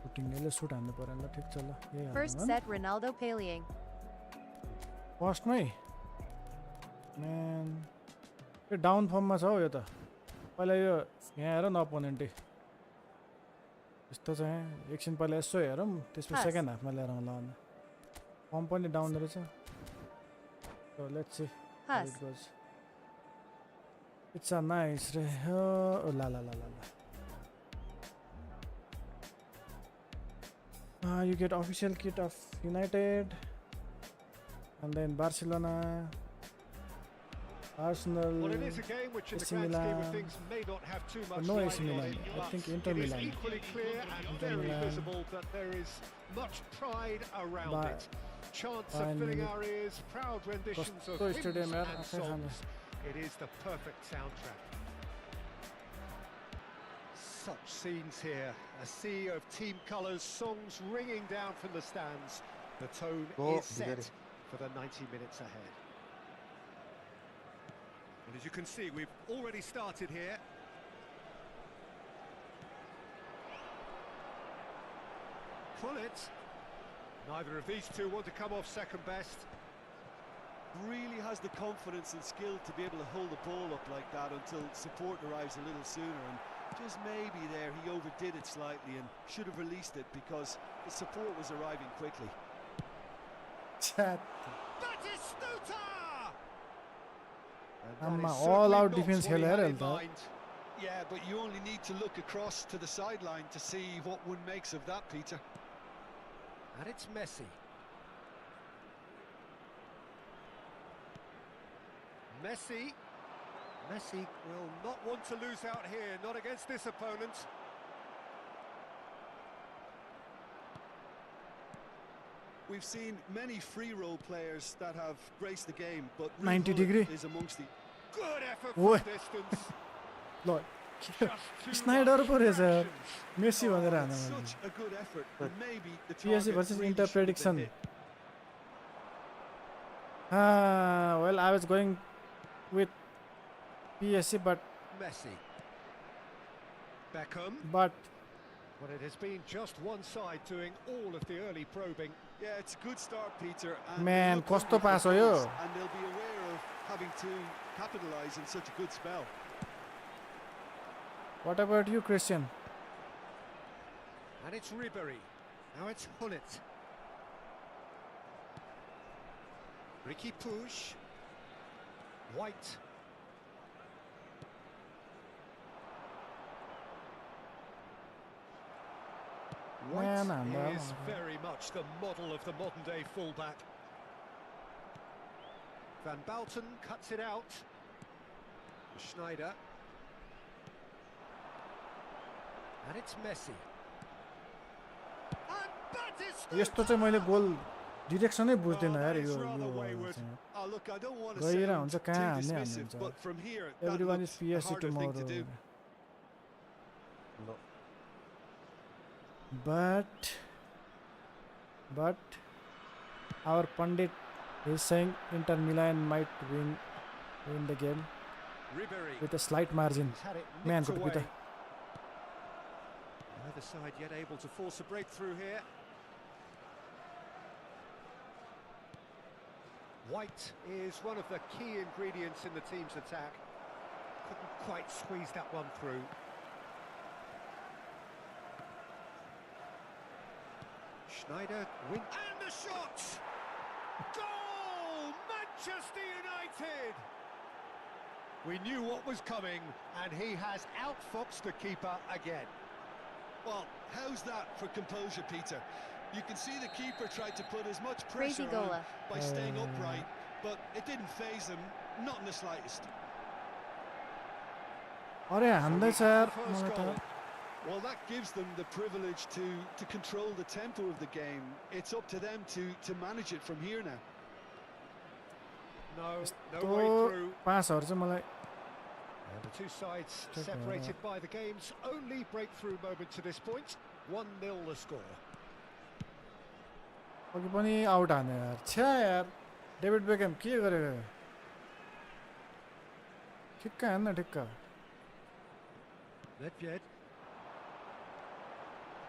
पुटिङले सुट हान्नु पर्यो ल ठिक छ ल First set Ronaldo Peleing. फर्स्टमै म्यान यो डाउन फर्ममा छ हौ यो त पहिला यो यहाँ हेर न अपोनेन्टै यस्तो छ यहाँ एकछिन पहिला यसो हेरौँ त्यसपछि सेकेन्ड हाफमा लिएर आउँला अन्त फर्म पनि डाउन रहेछ let's see how it goes it's a nice रे ला ला ला ला ला you get official kit of United and then Barcelona, Arsenal, Well, it is a game which in the AC grand scheme of Milan. things may not have too much No AC light on Milan. it, I but think Inter it is Milan. equally clear and Inter very Milan. visible that there is much pride around it. Chants are Bayern filling Munich. our ears, proud renditions of Kosto hymns stadium यार, and आँखै खाने। songs. It is the perfect soundtrack. Such scenes here, a sea of team colours, songs ringing down from the stands. The tone is set for the 90 minutes ahead. And as you can see, we've already started here. Pull it. Neither of these two want to come off second best. Really has the confidence and skill to be able to hold the ball up like that until support arrives a little sooner, and just maybe there he overdid it slightly and should have released it because the support was arriving quickly. Chat. Batistuta! I'm all out defense here. खेलेर Yeah, but you only need to look across to the sideline to see what one makes of that, Peter. And it's Messi. Messi will not want to lose out here, not against this opponent. We've seen many free role players that have graced the game, but 90 Ronaldo degree. is amongst the Good effort Oi. from distance. Lord. Just two Snyder lucky पो रहेछ fractions. Messi भनेर Oh, हान्न it's मैले such a good effort. But Maybe the PSG target versus really Inter should have been prediction. hit. Well, I was going with PSG, but Messi. Beckham. but But it has been just one side doing all of the early probing. Yeah, it's a good start, Peter. And Man, look कस्तो hungry for pass हो यो? goals, and they'll be aware of having to capitalise in such a good spell. what about you, Christian? And it's Ribery. Now it's Hullet. Ricky Push. White. White is very much the model of the modern-day fullback. Van Balten cuts it out. Schneider. And it's Messi. And Batistuta! यस्तो चाहिँ मैले गोल डिरेक्सनै बुझ्दैन यार यो गएर हुन्छ कहाँ हान्ने हान्नुहुन्छ everyone is PSC tomorrow but our pundit is saying Inter Milan might win the game with a slight margin. Man, could be Neither side yet able to force a breakthrough here. White is one of the key ingredients in the team's attack. Couldn't quite squeeze that one through. Schneider win and the shot! Goal! Manchester United! We knew what was coming, and he has outfoxed the keeper again. Well, how's that for composure, Peter? You can see the keeper tried to put as much pressure on by staying upright, but it didn't faze him, not in the slightest. Well, that gives them the privilege to control the tempo of the game. It's up to them to manage it from here now. No way through. And the two sides separated by the game's only breakthrough moment to this point. 1-0 the score. अघि पनि out हाने यार छ्या यार David Beckham के गरेको ठिक्क हान्न ठिक्क Nedved.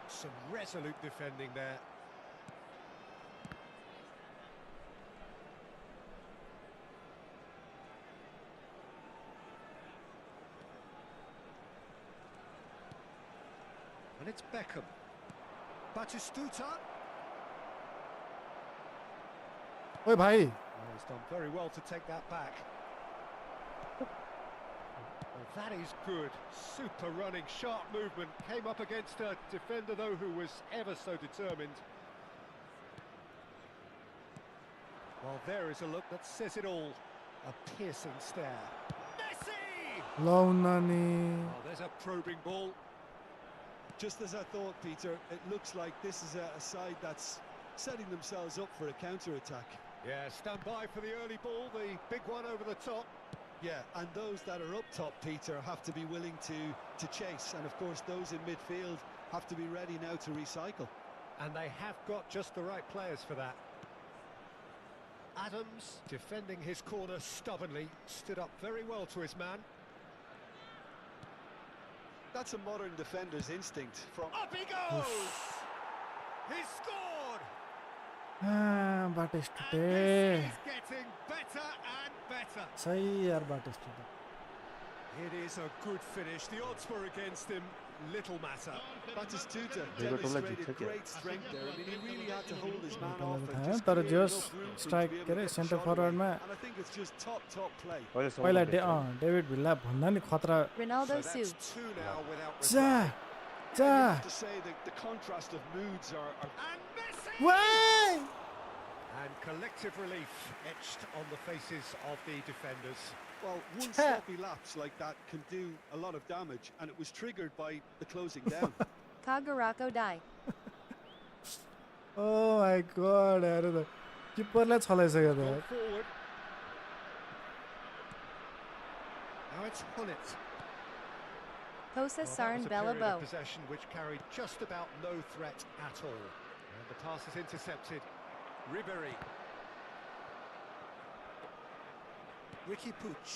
Some resolute defending there. And it's Beckham. Batistuta. ओए भाई Oh, he's done very well to take that back. Well, that is good. Super running, sharp movement. Came up against a defender, though, who was ever so determined. Well, there is a look that says it all. A piercing stare. Messi! Launani. Oh, there's a probing ball. Just as I thought, Peter, it looks like this is a side that's setting themselves up for a counter-attack. Yeah, stand by for the early ball, the big one over the top. Yeah, and those that are up top, Peter, have to be willing to chase. And, of course, those in midfield have to be ready now to recycle. And they have got just the right players for that. Adams, defending his corner stubbornly, stood up very well to his man. That's a modern defender's instinct. From up he goes! He scored! Batistuta. And this is getting better and better. सही यार Batistuta. It is a good finish. The odds were against him. Little matter. Batistuta demonstrated great strength there. I mean, he really had to hold his man off and just तर create जोस enough room for him to strike be able के to रे get the centre shot फरवर्डमा away. And I think it's just top play. पहिला David Villa भन्दा नि खतरा Ronaldo So Su. that's two now without जा reply. जा I have to say that the contrast of moods are And Messi! Y And collective relief etched on the faces of the defenders. well, one sloppy lapse like that can do a lot of damage, and it was triggered by the closing down. Kagurako Dai. Oh my god यार त किपरले छलाइसक्यो त Ball forward. Now it's Hullet. Kosa Well, that Sarn was a period Bellabo. of possession which carried just about no threat at all. And the pass is intercepted. Ribery. Ricky Puch.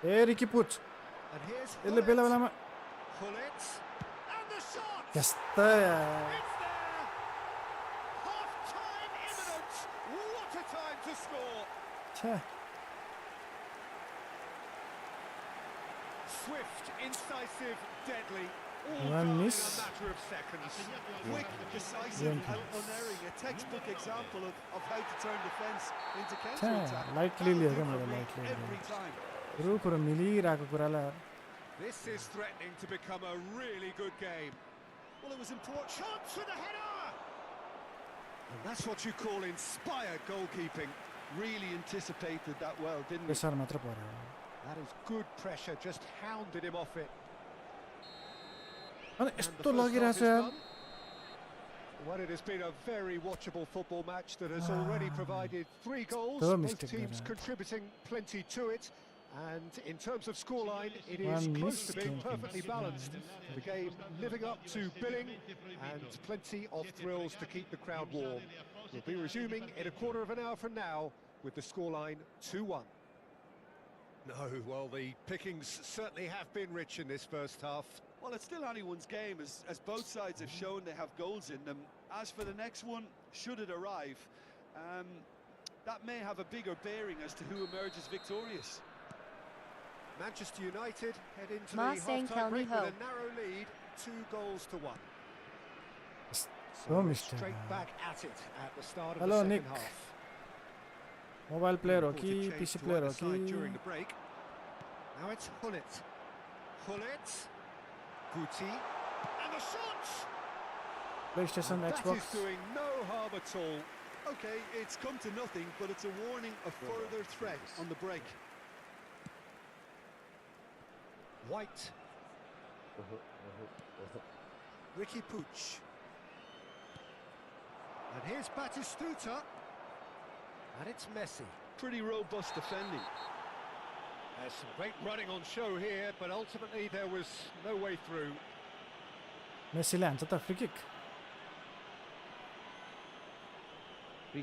A Ricky पुच And here's यसले बेला Hullet. बेलामा Hullet. And the shot! यस्ता यार It's there! Half-time imminent! What a time to score! छ्या Swift, incisive, deadly. All One done in miss. a matter of seconds. Quick, decisive, and unerring. A textbook example of how to turn defense into counter-attack. Lightly That'll लिएर do मैले for me lightly every time. कुरो कुरो मिलिरहेको कुरालाई This is threatening to become a really good game. Well, it was important. Chance for the header! And that's what you call inspired goalkeeping. Really anticipated that well, didn't he? Pressure मात्र पर्यो That is good pressure, just hounded him off it. अनि And the यस्तो first half लगिरहेछ is यार done. Well, it has been a very watchable football match that has already provided 3 goals, So both mistake teams there. contributing plenty to it. And in terms of scoreline, it is One close to missed being goal. perfectly balanced. The game living up to billing and plenty of thrills to keep the crowd warm. We'll be resuming in a quarter of an hour from now with the scoreline 2-1. No, well, the pickings certainly have been rich in this first half. Well, it's still anyone's game, as both sides have shown they have goals in them. As for the next one, should it arrive, that may have a bigger bearing as to who emerges victorious. Manchester United head into Ma the Sang half-time break Kelly with a narrow lead, 2-1. So mistake straight back at it at the start of Hello, the second Nick. half. Mobile player हो कि Important change PC to player हो either side during कि the break. Now it's Hullet. Guti, and the shot! PlayStation And that is Xbox doing no harm at all. Okay, it's come to nothing, but it's a warning of further threat on the break. White. Ricky Puig. And here's Batistuta. And it's Messi. Pretty robust defending. There's some great running on show here, but ultimately there was no way through. मेसीले हान्छ त free kick He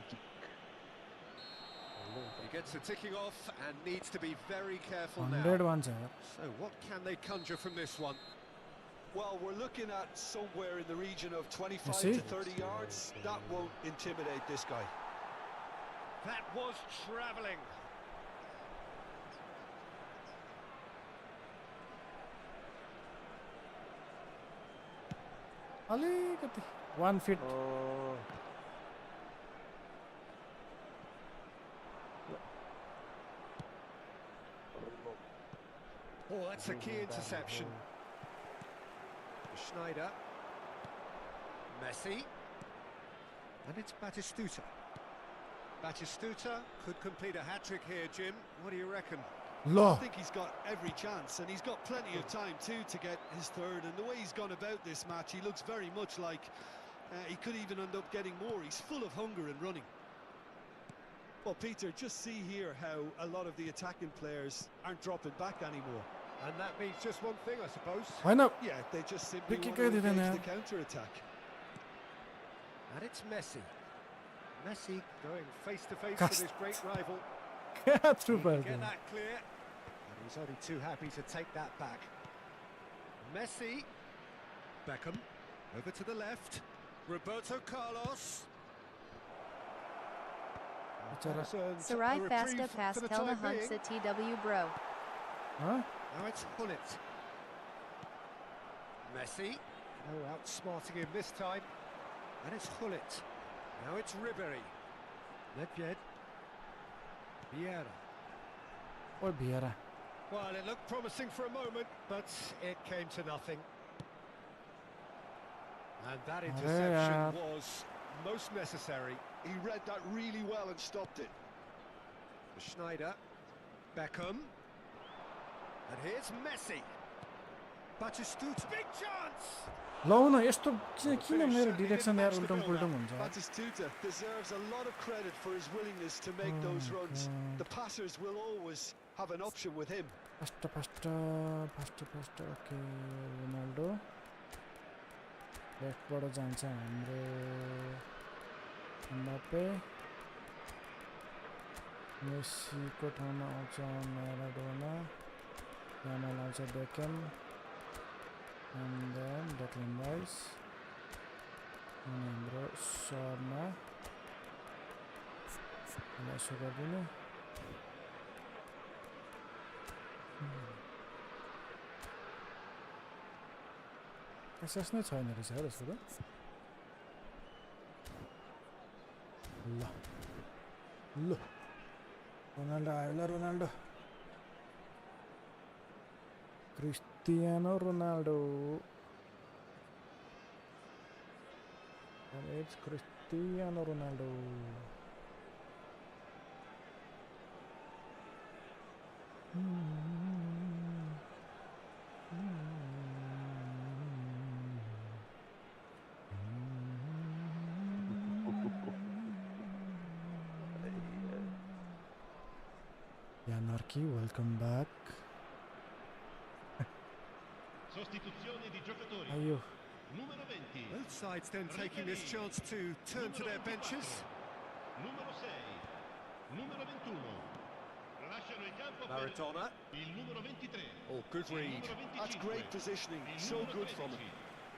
gets the ticking off and needs to be very careful 100 now. वान छ यार So what can they conjure from this one? Well, we're looking at somewhere in the region of 25 see? to 30 yards. That won't intimidate this guy. That was travelling. अलिकति 1 fit Oh, that's a key interception. Schneider. Messi. And it's Batistuta. Batistuta could complete a hat-trick here, Jim. What do you reckon? ल I think he's got every chance, and he's got plenty of time too to get his third. And the way he's gone about this match, he looks very much like he could even end up getting more. He's full of hunger and running. Well, Peter, just see here how a lot of the attacking players aren't dropping back anymore. And that means just one thing, I suppose. होइन Yeah, they just simply Pick want a to good engage idea. the counter-attack. And it's Messi. Messi going face-to-face Cast. with his great rival. Through He पार can get that clear. And he's only too happy to take that back. Messi. Beckham. Over to the left. Roberto Carlos. बिचरा Has earned a Sarai reprieve Fasta for past the Kelna time being. Hunks at TW Bro. हाँ Now it's Hullet. Messi. No outsmarting him this time. And it's Hullet. Now it's Ribery. Nedved. Vieira. ओ Vieira Well, it looked promising for a moment, but it came to nothing. And that interception was most necessary. He read that really well and stopped it. Schneider. Beckham. And here's Messi. Batistuta. Big chance! लौ न यस्तो किन मेरो direction यार उल्टम पुल्टम हुन्छ Batistuta deserves a lot of credit for his willingness to make those runs. The passers will always have an option with him. Fast fast fast fast okay Ronaldo लेफ्टबाट जान्छ हाम्रो Mbappe मेसीको ठाउँमा आउँछ म्याराडोना यामाल आउँछ Beckham and then Declan Rice अनि हाम्रो सर्मा यसो गरिदिनु एसएस नै छैन रहेछ हो यसको त ल ल रोनाल्डो आयो ल Ronaldo Cristiano Ronaldo and it's Cristiano Ronaldo Anarchy, welcome back. Sostituzione di giocatori. Ayo. Numero 20. Both sides then taking this chance to turn to their benches. Numero 6. Numero 21. Lasciano il campo Maradona. per il numero 23. Oh, good read. That's great positioning, so good from him.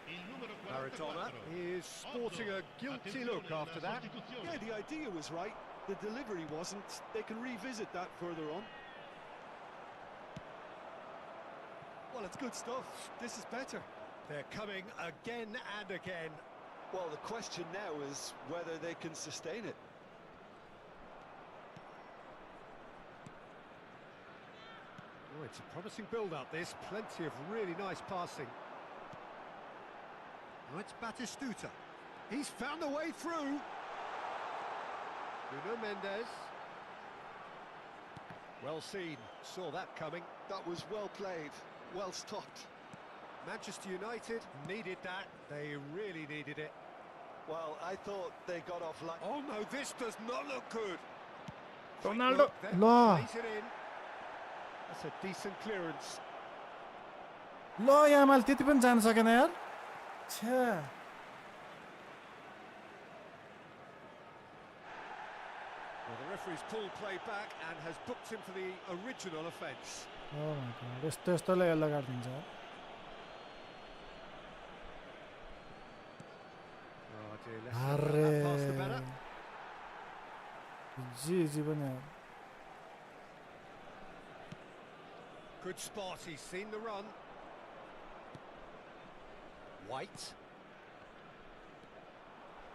Il numero Maradona 44. is sporting a guilty look after that. Yeah, the idea was right. The delivery wasn't. They can revisit that further on. Well, it's good stuff. This is better. They're coming again and again. Well, the question now is whether they can sustain it. Oh, it's a promising build-up, this. Plenty of really nice passing. Now it's Batistuta. He's found a way through. Nuno Mendes. Well seen. Saw that coming. That was well played, well stopped. Manchester United needed that. They really needed it. Well, I thought they got off like... Oh no, this does not look good. Ronaldo. Then Lo. plays it in. That's a decent clearance. ल Yamal त्यति पनि जान सकेन यार छ्या Well, the referee's pulled play back and has booked him for the original offence. Oh my god यस्तो यस्तोलाई yellow card दिन्छ Oh dear, let's see if that passed the better. जी पनि Good spot, he's seen the run. White.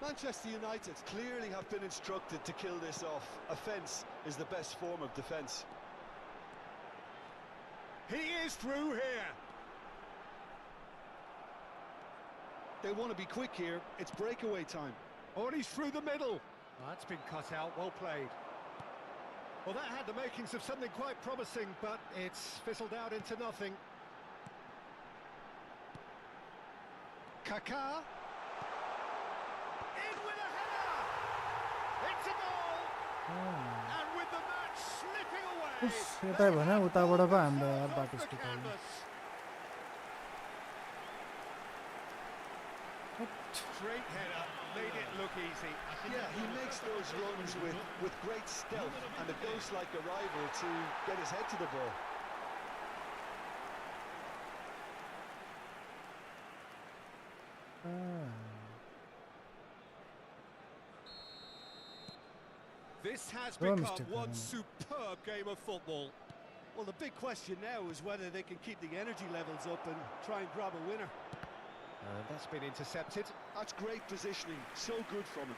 Manchester United clearly have been instructed to kill this off. Offence is the best form of defence. He is through here. They want to be quick here. It's breakaway time. Oh, and he's through the middle. That's been cut out, well played. Well, that had the makings of something quite promising, but it's fizzled out into nothing. Kaká. In with a header! It's a goal! And with the match slipping away... यतै भने उताबाट पो हाम्रो यार off the बाटिस्टुटा canvas. Straight header, made it look easy. Yeah, he makes those runs with great stealth and a ghost-like arrival to get his head to the ball. This has Oh, become Mr. one Coleman. superb game of football. Well, the big question now is whether they can keep the energy levels up and try and grab a winner. And that's been intercepted. That's great positioning, so good from him.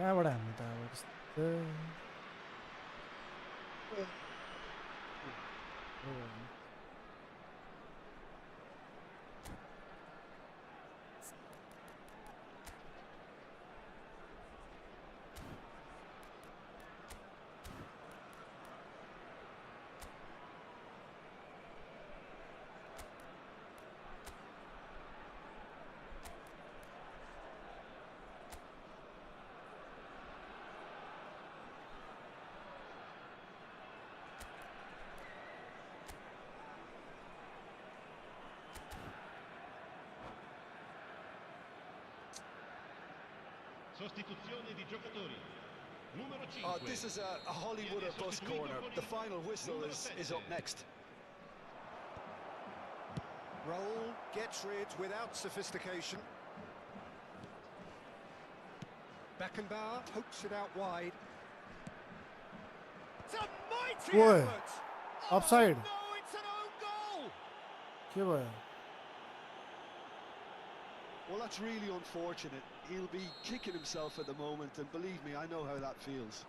कहाँबाट हामी त अब त्यस्तो Sostituzione di giocatori. Numero 5. Oh, this is a Hollywood or bust corner. The final whistle is up next. Raul gets rid without sophistication. Beckenbauer pokes it out wide. It's a mighty Boy, effort! offside. Oh, no, it's an own goal! के भयो? Well, that's really unfortunate. He'll be kicking himself at the moment, and believe me, I know how that feels.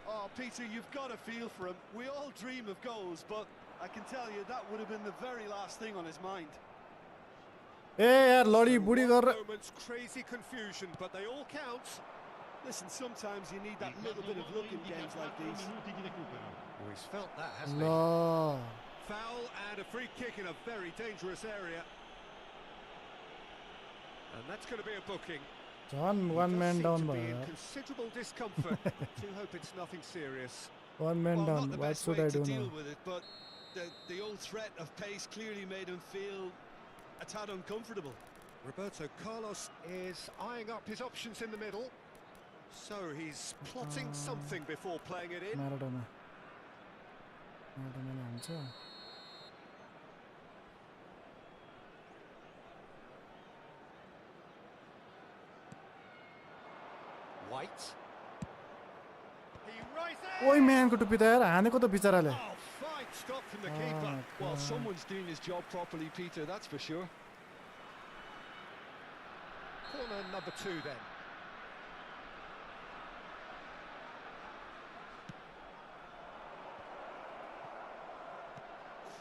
Oh, Peter, you've got a feel for him. We all dream of goals, but I can tell you that would have been the very last thing on his mind. ए यार लडी बुढी One गरेर moment's crazy confusion, but they all count. Listen, sometimes you need that little bit of luck in games like these. Minuti di recupero. Oh, he's felt that, hasn't he? ल Foul and a free kick in a very dangerous area. And that's going to be a booking. झन् He one does man seem down to be भयो. in considerable discomfort. Do hope it's nothing serious. One man Well, down. not the What best should way I to do deal now? with it, but the old threat of pace clearly made him feel a tad uncomfortable. Roberto Carlos is eyeing up his options in the middle. So he's plotting something before playing it in. Maradona. Maradona हुन्छ. White. He rises! ओइ म्यानको टुप्पी त यार हानेको त बिचराले. Oh, fine stop from the keeper. Well, someone's doing his job properly, Peter, that's for sure. Corner number 2 then.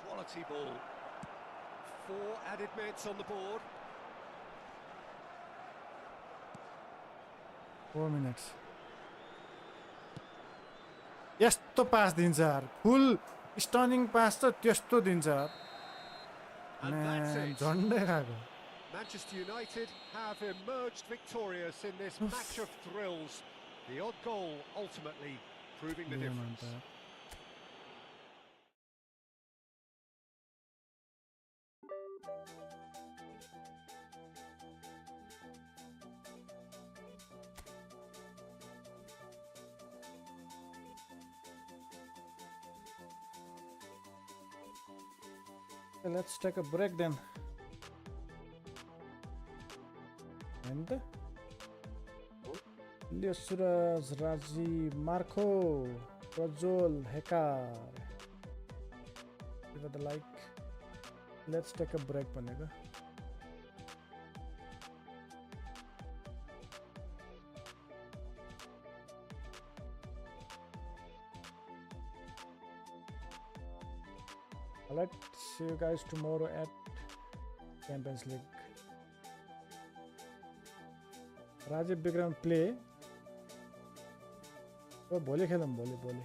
Quality ball. 4 added minutes on the board. 4 minutes. यस्तो पास दिन्छ यार. Full स्टनिङ पास त त्यस्तो दिन्छ यार. And that's म्यान it. झन्डै खाएको. Manchester United have emerged victorious in this match of thrills. The odd goal ultimately proving the difference. Okay, let's take a break then. And Leo Suraj, Raji, Marco, Prajol, Hekar. Give it a like. Let's take a break, Panega. Alright, see you guys tomorrow at Champions League. Rajiv Bikram play. Oh, भोलि खेलौँ भोलि